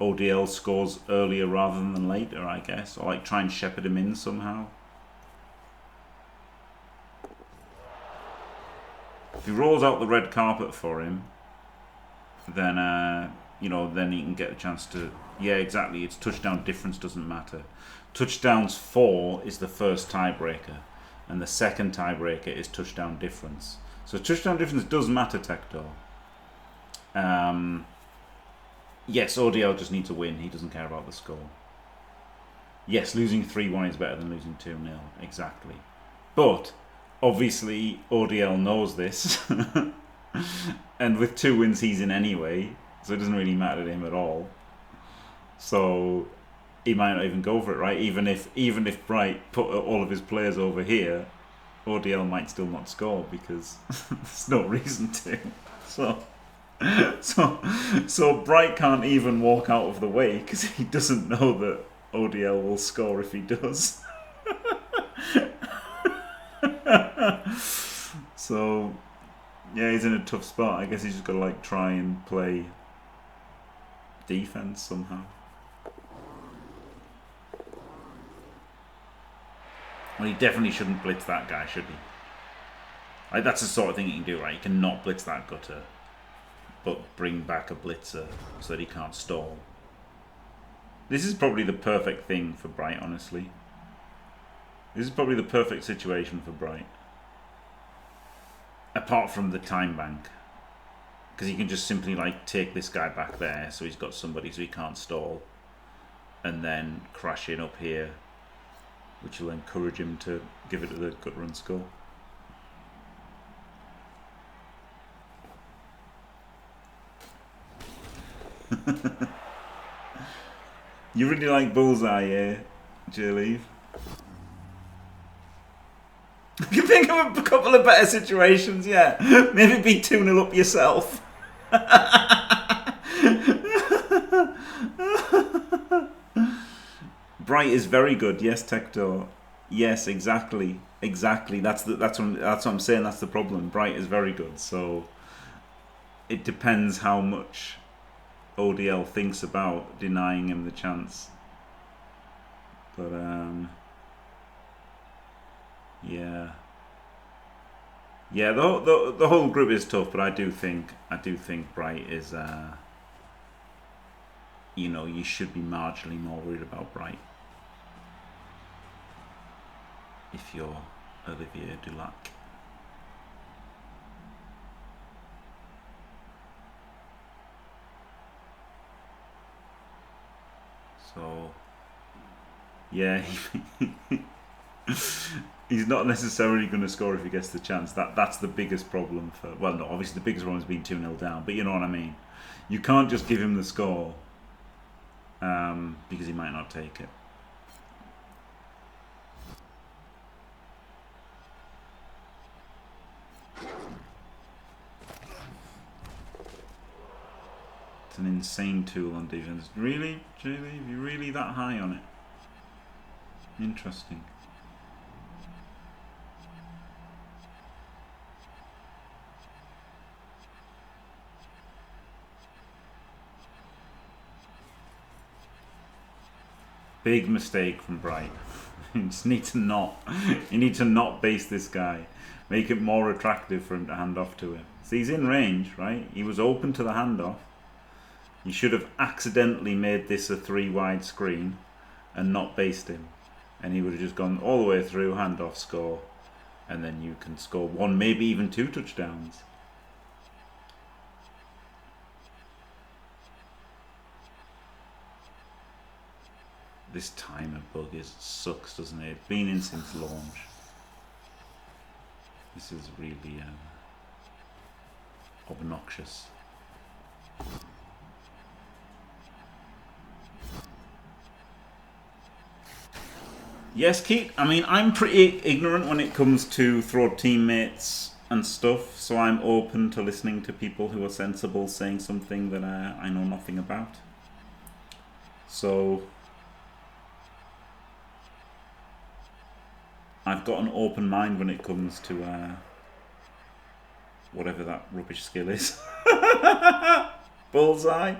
A: ODL scores earlier rather than later, I guess. Or like try and shepherd him in somehow. If he rolls out the red carpet for him, then, you know, then he can get a chance to... Yeah, exactly. It's touchdown difference doesn't matter. Touchdowns 4 is the first tiebreaker. And the second tiebreaker is touchdown difference. So touchdown difference does matter, Tector. Yes, ODL just needs to win. He doesn't care about the score. Yes, losing 3-1 is better than losing 2-0. Exactly. But, obviously, ODL knows this. And with 2 wins, he's in anyway. So it doesn't really matter to him at all. So he might not even go for it, right? Even if Br1ght put all of his players over here, ODL might still not score because there's no reason to. So Br1ght can't even walk out of the way because he doesn't know that ODL will score if he does. So yeah, he's in a tough spot. I guess he's just got to like try and play defense somehow. Well, he definitely shouldn't blitz that guy, should he? Like, that's the sort of thing he can do, right? He cannot blitz that gutter, but bring back a blitzer so that he can't stall. This is probably the perfect thing for Br1ght, honestly. This is probably the perfect situation for Br1ght. Apart from the time bank. Because he can just simply, like, take this guy back there so he's got somebody so he can't stall. And then crash in up here, which will encourage him to give it to the gut run score. You really like Bullseye, yeah? Leave. You can think of a couple of better situations, yeah. Maybe be 2-0 up yourself. Br1ght is very good, yes, Tector. Yes, exactly. Exactly. That's what I'm saying, that's the problem. Br1ght is very good, so it depends how much ODL thinks about denying him the chance. But yeah. Yeah, the whole group is tough, but I do think Br1ght is you know, you should be marginally more worried about Br1ght if you're Olivier Dulac. So yeah, he's not necessarily going to score if he gets the chance. That's the biggest problem for. Well, no, obviously the biggest problem is being 2-0 down, but you know what I mean. You can't just give him the score because he might not take it. It's an insane tool on defense. Really, Julie, are you really that high on it? Interesting. Big mistake from Br1ght. You just need to not. You need to not base this guy. Make it more attractive for him to hand off to him. So he's in range, right? He was open to the handoff. You should have accidentally made this a 3-wide screen and not based him. And he would have just gone all the way through, handoff, score. And then you can score 1, maybe even 2 touchdowns. This timer bug sucks, doesn't it? It's been in since launch. This is really obnoxious. Yes, Keith. I mean, I'm pretty ignorant when it comes to throw teammates and stuff, so I'm open to listening to people who are sensible saying something that I know nothing about. So I've got an open mind when it comes to whatever that rubbish skill is. Bullseye.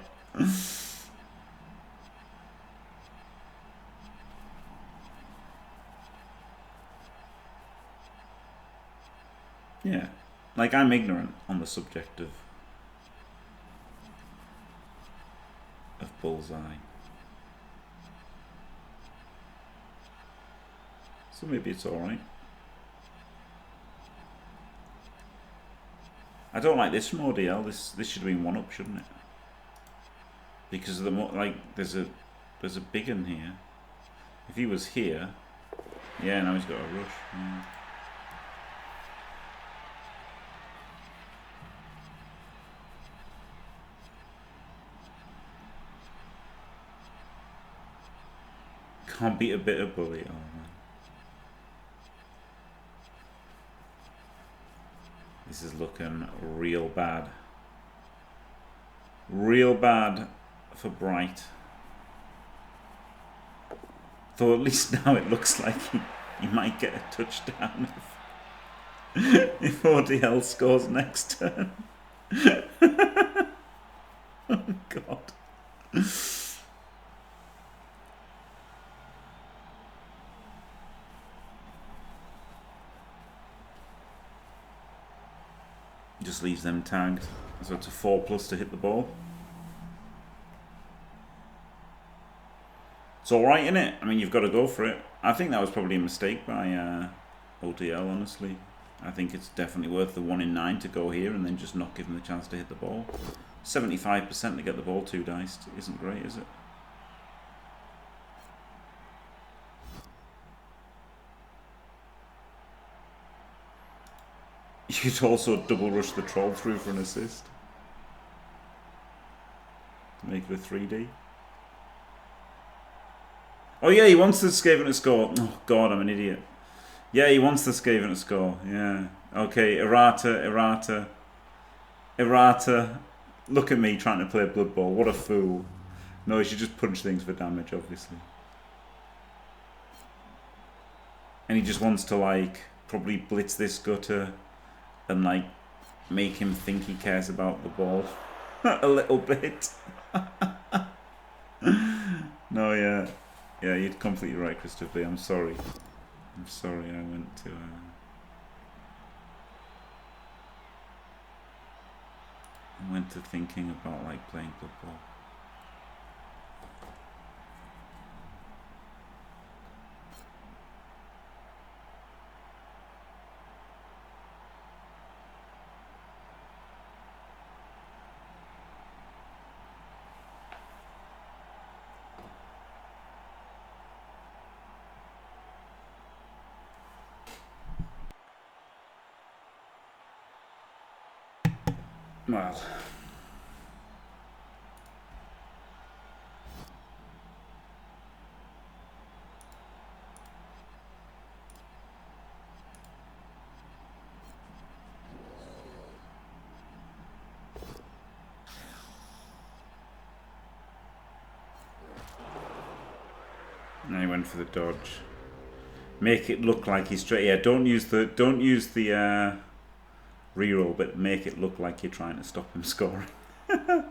A: Yeah, like I'm ignorant on the subject of bullseye. So maybe it's alright. I don't like this from ODL. This should have been 1-up, shouldn't it? Because of the there's a big one here. If he was here, yeah, now he's got a rush. Yeah. Can't beat a bit of bully. Oh man. This is looking real bad. Real bad for Br1ght. Though at least now it looks like he might get a touchdown if ODL scores next turn. Oh God. Just leaves them tagged. So it's a 4+ to hit the ball. It's alright, innit? I mean, you've got to go for it. I think that was probably a mistake by ODL, honestly. I think it's definitely worth the 1 in 9 to go here and then just not give him the chance to hit the ball. 75% to get the ball 2-diced isn't great, is it? You could also double rush the troll through for an assist. To make it a 3D. Oh yeah, he wants the Skaven to score. Oh god, I'm an idiot. Yeah, he wants the Skaven to score. Yeah. Okay, errata. Look at me trying to play Blood Bowl. What a fool. No, he should just punch things for damage, obviously. And he just wants to, like, probably blitz this gutter and, like, make him think he cares about the ball a little bit. No, yeah. Yeah, you're completely right, Christopher. I'm sorry. I'm sorry I went to... I went to thinking about, like, playing Blood Bowl. Well... And he went for the dodge. Make it look like he's straight. Yeah, don't use the reroll, but make it look like you're trying to stop him scoring. There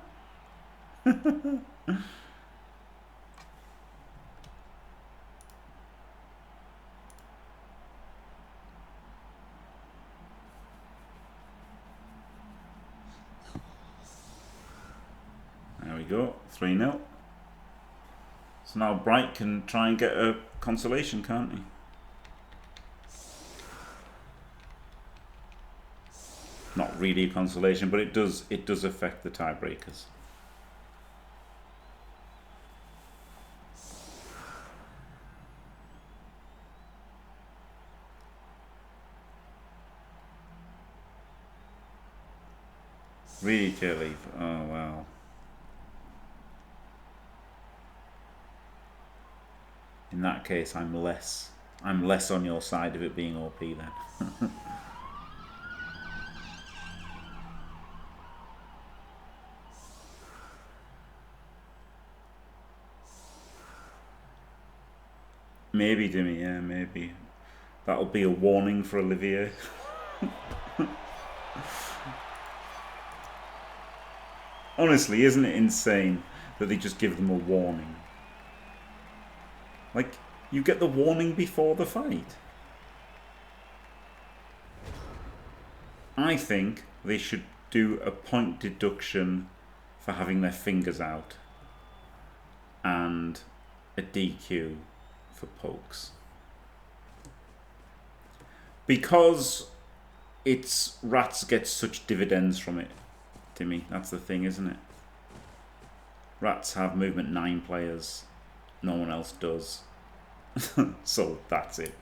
A: we go, 3-0. So now Br1ght can try and get a consolation, can't he? Not really a consolation, but it does affect the tiebreakers. Really, Kelly? Oh wow. In that case, I'm less on your side of it being OP then. Maybe, Dimmy, yeah, maybe. That'll be a warning for Olivier. Honestly, isn't it insane that they just give them a warning? Like, you get the warning before the fight. I think they should do a point deduction for having their fingers out and a DQ for pokes. Because rats get such dividends from it, Timmy. That's the thing, isn't it? Rats have movement 9 players. No one else does. So that's it.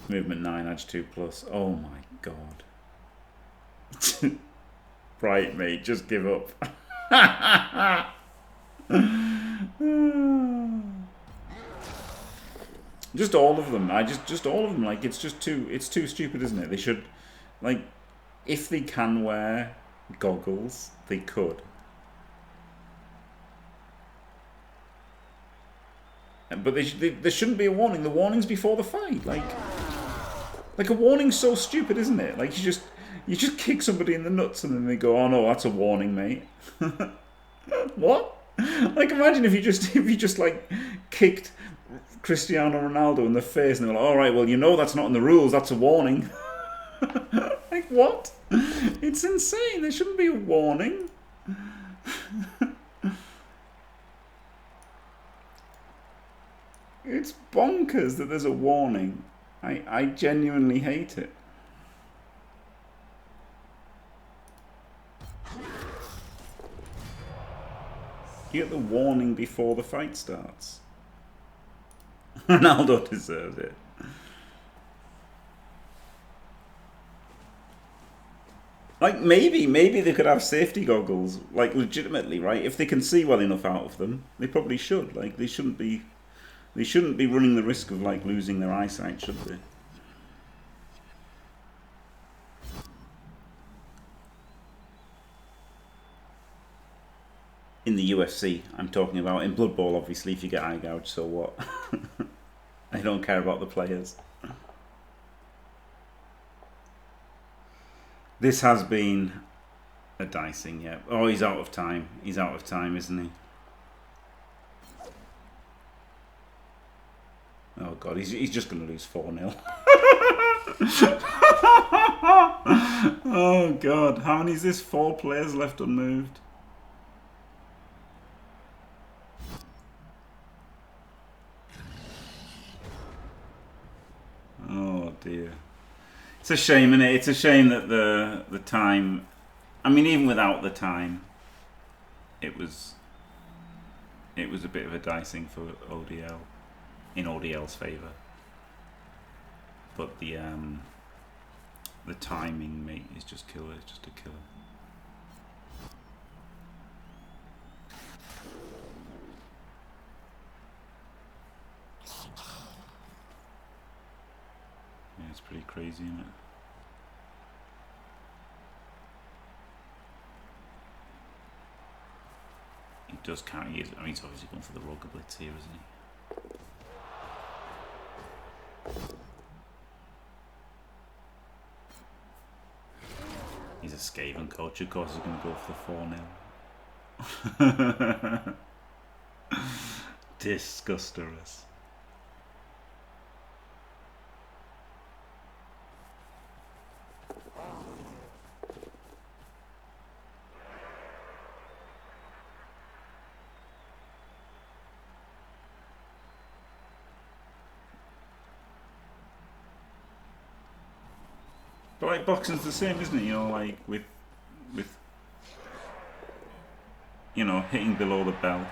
A: Movement 9 adds 2+. Oh my god. Br1ght, mate, just give up. Just all of them. Just all of them. Like, it's too stupid, isn't it? They should, like, if they can wear goggles, they could. But there shouldn't be a warning. The warning's before the fight. Like a warning's so stupid, isn't it? Like, you just kick somebody in the nuts and then they go, "Oh no, that's a warning, mate." What? Like, imagine if you just like kicked Cristiano Ronaldo in the face and they're like, "All right, well, you know that's not in the rules. That's a warning." Like, what? It's insane. There shouldn't be a warning. It's bonkers that there's a warning. I genuinely hate it. You get the warning before the fight starts. Ronaldo deserves it. Like, maybe they could have safety goggles, like, legitimately, right? If they can see well enough out of them, they probably should. Like, they shouldn't be They shouldn't be running the risk of like losing their eyesight, should they? In the UFC, I'm talking about. In Blood Bowl, obviously, if you get eye gouge, so what? I don't care about the players. This has been a dicing, yeah. Oh, he's out of time. He's out of time, isn't he? Oh, God, he's just going to lose 4-0. Oh, God. How many is this? 4 players left unmoved. Oh, dear. It's a shame, isn't it? It's a shame that the time... I mean, even without the time, it was a bit of a dicing for ODL, in ODL's favour. But the timing, mate, is just killer. It's just a killer. Yeah, it's pretty crazy, isn't it? He does count. I mean, he's obviously going for the Roger Blitz here, isn't he? He's a Skaven coach, of course he's going to go for the 4-0. Disgusterous. But like boxing's the same, isn't it? You know, like with you know, hitting below the belt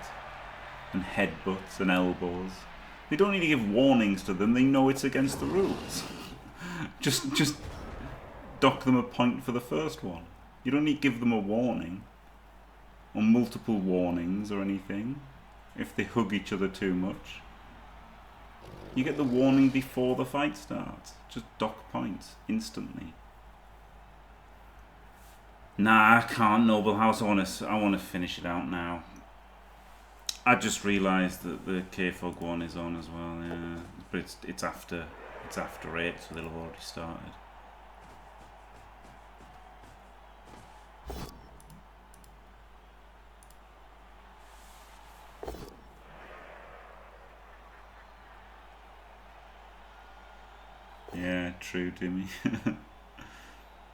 A: and headbutts and elbows. They don't need to give warnings to them. They know it's against the rules. just dock them a point for the first one. You don't need to give them a warning or multiple warnings or anything if they hug each other too much. You get the warning before the fight starts. Just dock points instantly. Nah, I can't. Noble House. I want to finish it out now. I just realised that the K-Fog one is on as well. Yeah, but it's after 8, so they'll have already started. Yeah, true, Dimmy.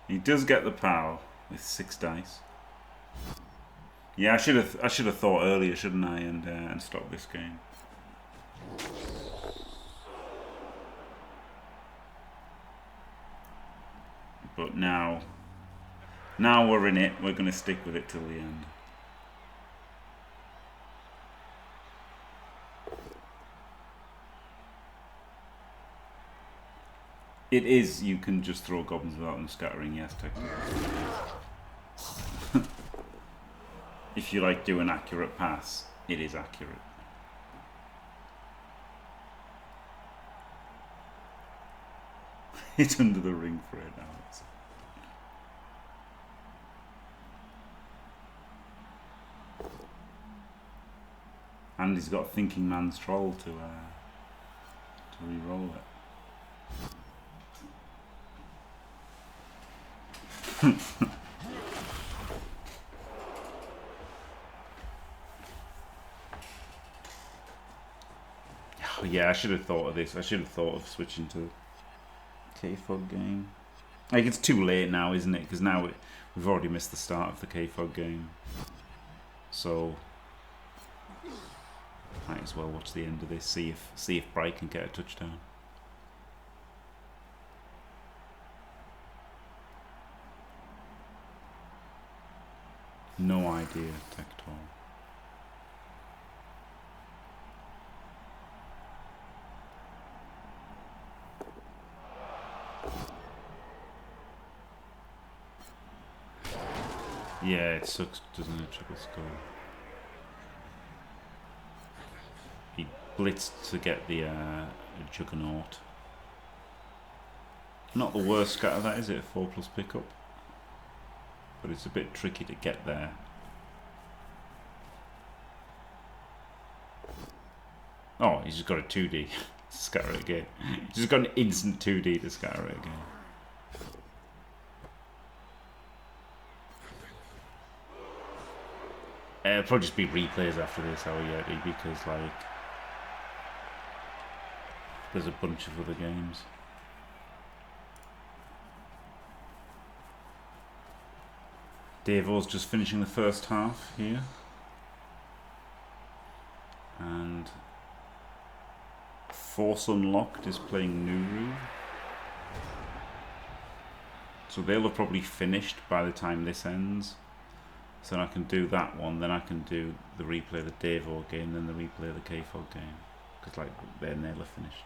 A: He does get the power with 6 dice. Yeah, I should have thought earlier, shouldn't I, and stopped this game. But now we're in it. We're going to stick with it till the end. It is, you can just throw goblins without them scattering, yes, technically. If you like do an accurate pass, it is accurate. It's under the ring for it now. And he's got Thinking Man's Troll to re-roll it. Oh yeah, I should have thought of this. I should have thought of switching to K-Fog game. Like, it's too late now, isn't it? Because now we've already missed the start of the K-Fog game. So might as well watch the end of this. See if Br1ght can get a touchdown. No idea, Tector. Yeah, it sucks, doesn't it? Triple skull. blitz to get the juggernaut. Not the worst scatter, that is it? 4+ pickup, but it's a bit tricky to get there. Oh, he's just got a 2D to scatter it again. He's just got an instant 2D to scatter it again. It'll probably just be replays after this, Olivier, because like there's a bunch of other games. Davo's just finishing the first half here, and Force Unlocked is playing Nuru. So they'll have probably finished by the time this ends. So then I can do that one, then I can do the replay of the Davo game, then the replay of the K-Fog game. Because like then they'll have finished.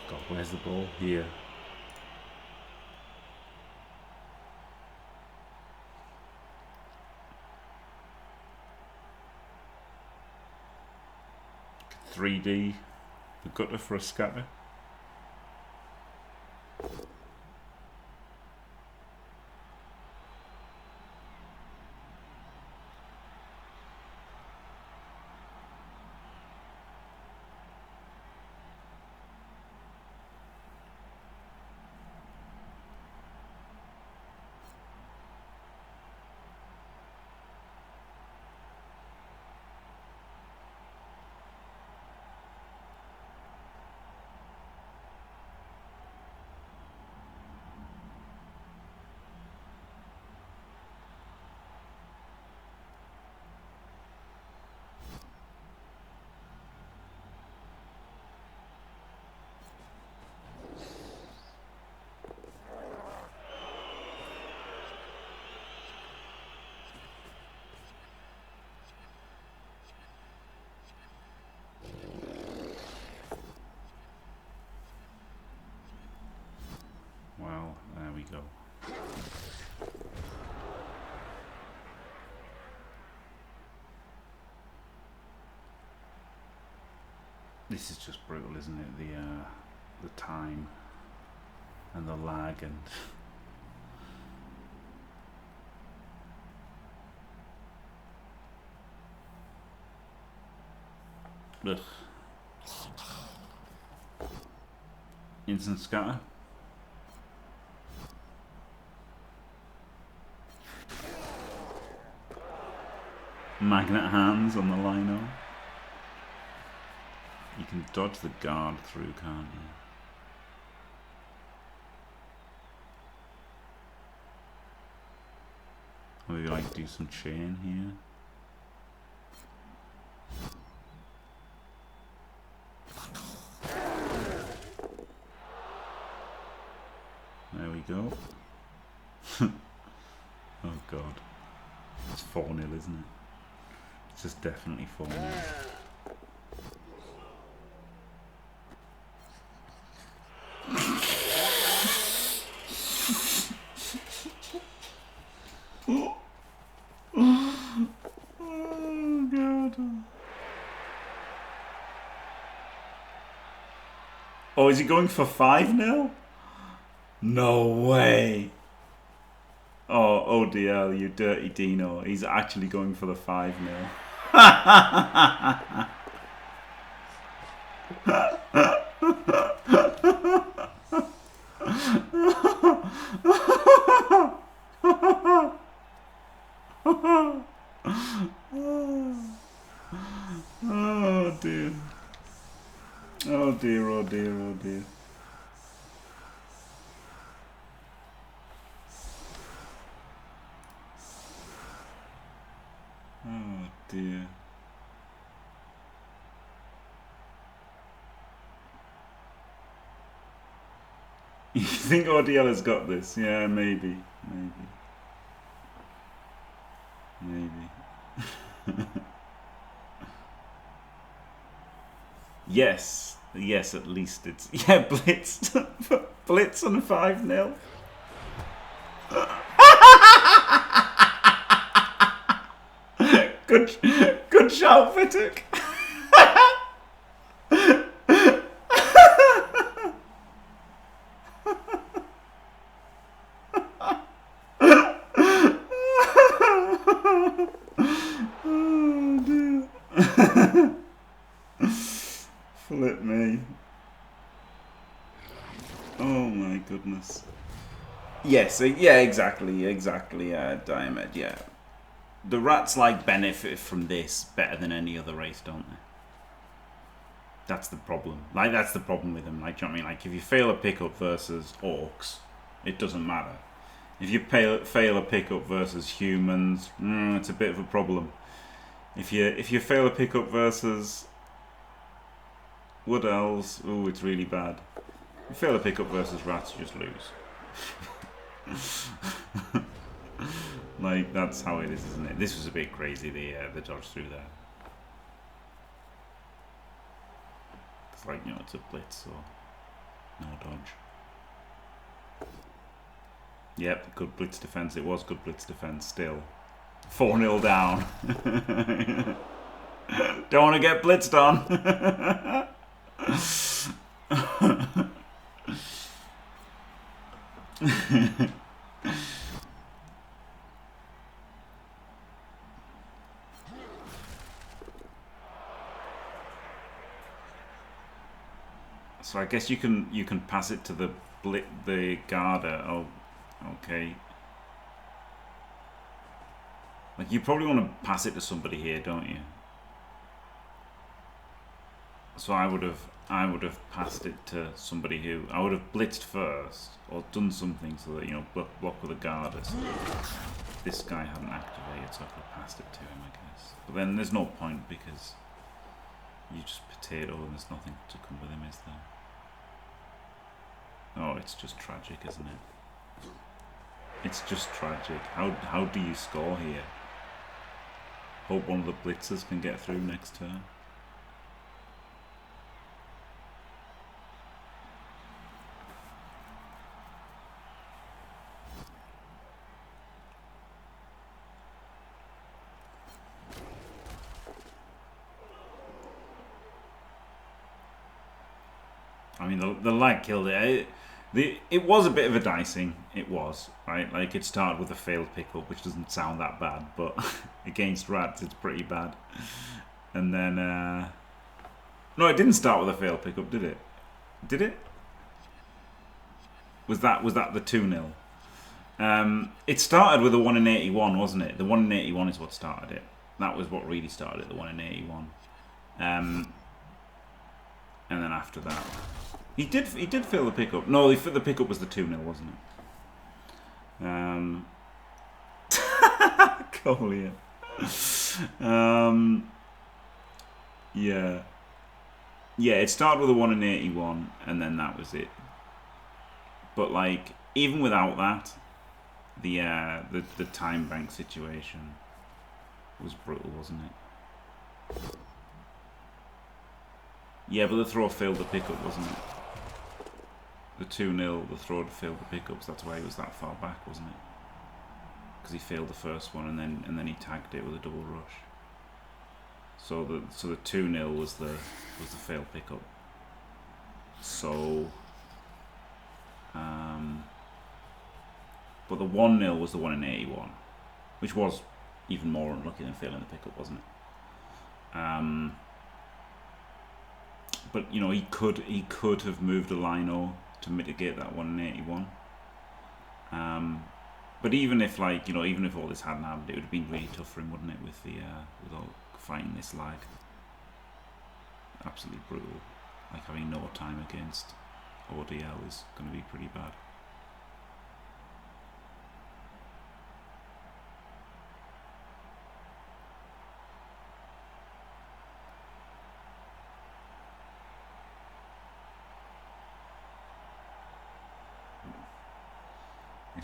A: God, where's the ball? Here. .3D, the gutter for a scatter. Well, there we go. This is just brutal, isn't it? The time and the lag and ugh. Instant scatter. Magnet hands on the lino. You can dodge the guard through, can't you? Or maybe like do some chain here. There we go. Oh god. It's 4-0, isn't it? It's just definitely 4-0. Oh god. Oh, is he going for 5-0? No way. Oh, ODL, you dirty Dino. He's actually going for the 5-0. You think ODL has got this? Yeah, maybe. Yes, at least it's... Yeah, Blitz. Blitz on 5-0. Good shout, Vituk. Oh dear. Flip me. Oh my goodness. Yes, yeah, exactly, Diomed, yeah. The rats like benefit from this better than any other race, don't they? That's the problem. Like, that's the problem with them. Like, do you know what I mean? Like, if you fail a pickup versus orcs, it doesn't matter. If you fail a pickup versus humans, it's a bit of a problem. If you fail a pickup versus wood elves, ooh, it's really bad. If you fail a pickup versus rats, you just lose. Like, that's how it is, isn't it? This was a bit crazy, the dodge through there. It's like, you know, it's a blitz, so no dodge. Yep, good blitz defense. It was good blitz defense still. 4-0 down. Don't want to get blitzed on. So I guess you can pass it to the Garda. Oh, okay. Like, you probably want to pass it to somebody here, don't you? So I would have passed it to somebody who I would have blitzed first or done something so that, you know, block with a Garda. So this guy hadn't activated, so I could have passed it to him, I guess. But then there's no point because you just potato and there's nothing to come with him, is there? Oh, it's just tragic, isn't it? It's just tragic. How do you score here? Hope one of the blitzers can get through next turn. I mean, the lag killed it. It was a bit of a dicing. It was, right? Like, it started with a failed pickup, which doesn't sound that bad, but against rats, it's pretty bad. And then, no, it didn't start with a failed pickup, did it? Did it? Was that the 2-0? It started with a 1 in 81, wasn't it? The 1 in 81 is what started it. That was what really started it, the 1 in 81. And then after that, he did fail the pickup. No, the pickup was the 2-0, wasn't it? Collier. Yeah. Yeah, it started with a 1 in 81, and then that was it. But, like, even without that, the time bank situation was brutal, wasn't it? Yeah, but the throw failed the pickup, wasn't it? The 2-0, the throw failed the pickups. That's why he was that far back, wasn't it? Because he failed the first one, and then he tagged it with a double rush. So the 2-0 was the failed pickup. So, but the 1-0 was the 1 in 81, which was even more unlucky than failing the pickup, wasn't it? But, you know, he could have moved a lino to mitigate that 1 in 81. But even if, like, you know, even if all this hadn't happened, it would have been really tough for him, wouldn't it, with all fighting this lag. Absolutely brutal. Like, having no time against ODL is going to be pretty bad.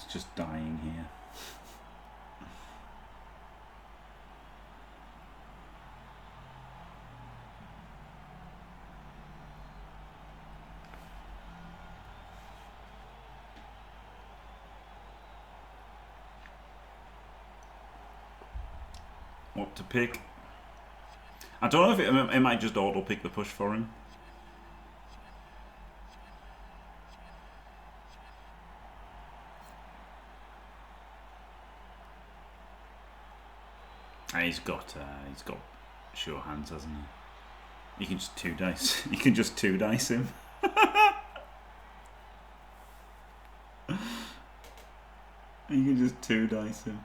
A: It's just dying here. What to pick? I don't know if it might just auto pick the push for him. And he's got sure hands, hasn't he? You can just two dice. You can just two dice him. You can just two dice him.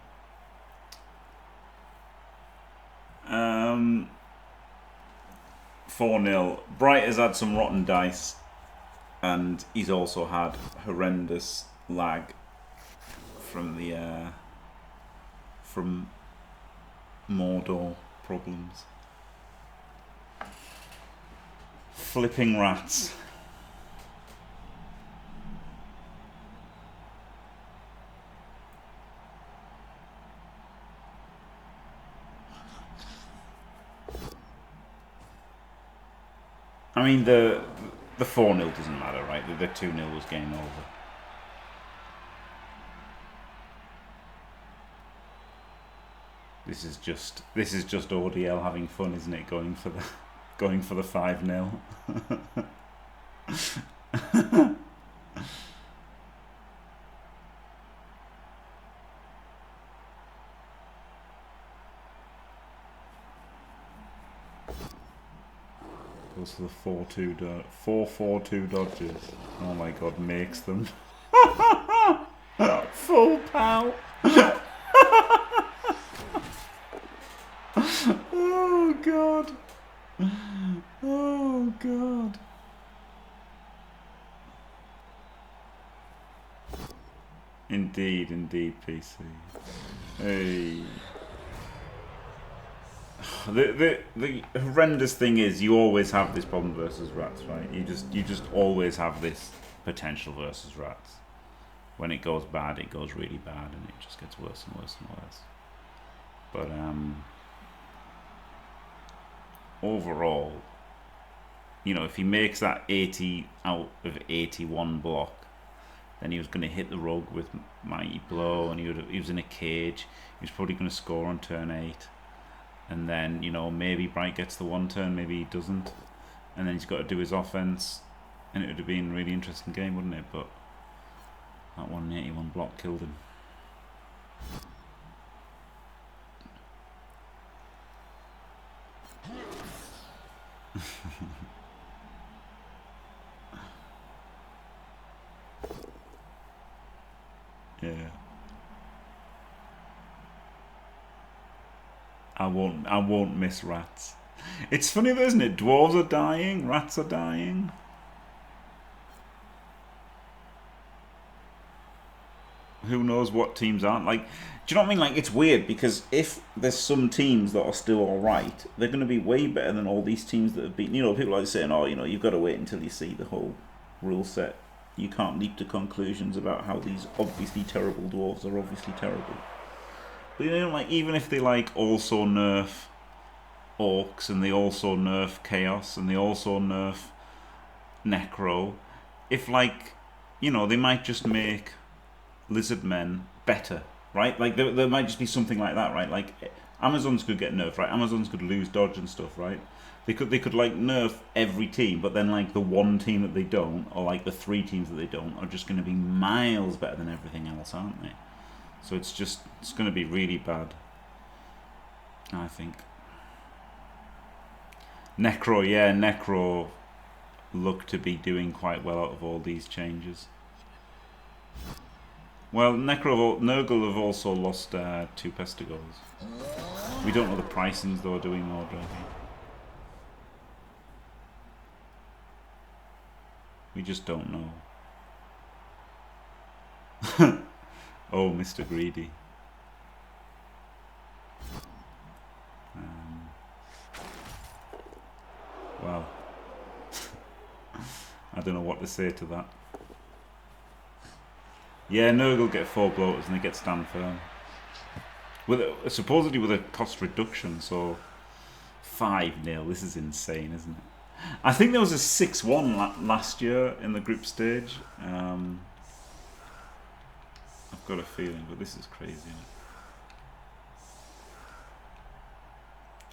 A: 4-0. Br1ght has had some rotten dice, and he's also had horrendous lag from the from Mordor problems. Flipping rats. I mean, the 4-0 doesn't matter, right? The 2-0 was game over. This is just ODL having fun, isn't it? Going for the 5-0. Goes for the 4-4-2 dodges. Oh my god, makes them. Full pow. Oh god. Oh god. Indeed, PC. Hey. The horrendous thing is you always have this problem versus rats, right? You just always have this potential versus rats. When it goes bad, it goes really bad, and it just gets worse and worse and worse. But overall, you know, if he makes that 80 out of 81 block, then he was going to hit the rug with Mighty Blow, and he was in a cage. He was probably going to score on turn 8. And then, you know, maybe Br1ght gets the one turn, maybe he doesn't. And then he's got to do his offense. And it would have been a really interesting game, wouldn't it? But that 181 block killed him. Yeah. I won't miss rats. It's funny though, isn't it? Dwarves are dying, rats are dying. Who knows what teams aren't? Like, do you know what I mean? Like, it's weird because if there's some teams that are still alright, they're going to be way better than all these teams that have been, you know, people like saying, oh, you know, you've got to wait until you see the whole rule set. You can't leap to conclusions about how these obviously terrible dwarves are obviously terrible. But, you know, like, even if they, like, also nerf orcs, and they also nerf chaos, and they also nerf necro, if, like, you know, they might just make lizard men better, right? Like, there might just be something like that, right? Like, Amazons could get nerfed, right? Amazons could lose dodge and stuff, right? They could like nerf every team, but then like the one team that they don't, or like the 3 teams that they don't, are just going to be miles better than everything else, aren't they? So it's going to be really bad, I think. Necro, yeah, Necro look to be doing quite well out of all these changes. Well, Nurgle have also lost 2 Pestigors. We don't know the pricings though, do we, Mordred? We just don't know. Oh, Mr. Greedy. Well, I don't know what to say to that. Yeah, Nurgle get 4 bloaters and they get stand firm. Supposedly with a cost reduction, so 5-0. This is insane, isn't it? I think there was a 6-1 last year in the group stage. I've got a feeling, but this is crazy. Isn't it?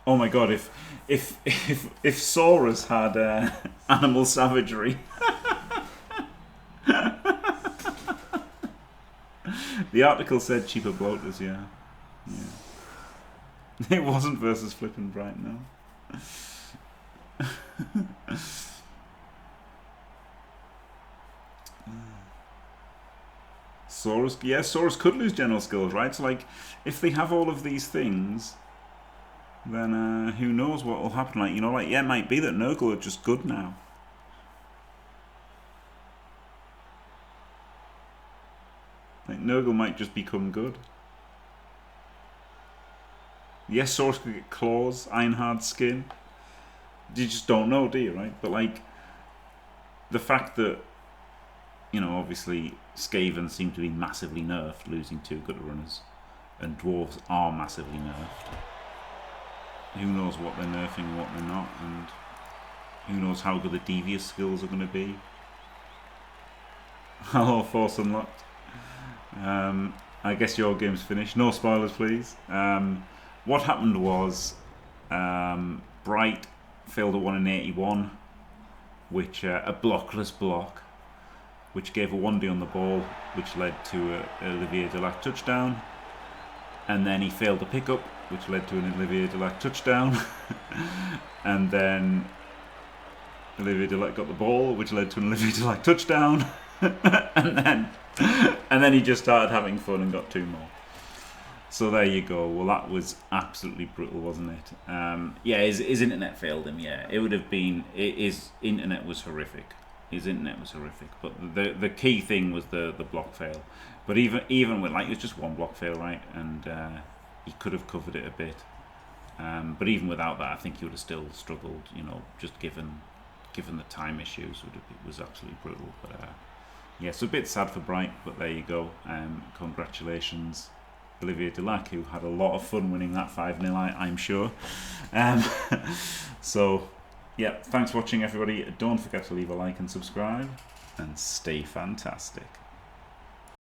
A: Oh my god! If Saurus had animal savagery, the article said cheaper bloaters. Yeah. It wasn't versus flipping Br1ght, no. Saurus, yeah, Saurus could lose general skills, right? So, like, if they have all of these things, then who knows what will happen? Like, you know, like, yeah, it might be that Nurgle are just good now. Like, Nurgle might just become good. Yes, Saurus could get claws, iron-hard skin. You just don't know, do you, right? But, like, the fact that, you know, obviously Skaven seem to be massively nerfed, losing 2 gutter runners, and dwarves are massively nerfed. Who knows what they're nerfing and what they're not, and who knows how good the devious skills are going to be. Hello, Force Unlocked. I guess your game's finished. No spoilers, please. What happened was Br1ght failed a 1 in 81, which a blockless block, which gave a 1D on the ball, which led to a Olivier Delac touchdown, and then he failed a pickup, which led to an Olivier Delac touchdown, and then Olivier Delac got the ball, which led to an Olivier Delac touchdown, and then he just started having fun and got 2 more. So there you go. Well, that was absolutely brutal, wasn't it? Yeah, his internet failed him. Yeah, it would have been. His internet was horrific. His internet was horrific. But the key thing was the block fail. But even with, like, it was just 1 block fail, right? And he could have covered it a bit. But even without that, I think he would have still struggled. You know, just given the time issues, it was absolutely brutal. But yeah, so a bit sad for Br1ght. But there you go. Congratulations, Olivier Delac, who had a lot of fun winning that 5-0, I'm sure. So, yeah, thanks for watching, everybody. Don't forget to leave a like and subscribe, and stay fantastic.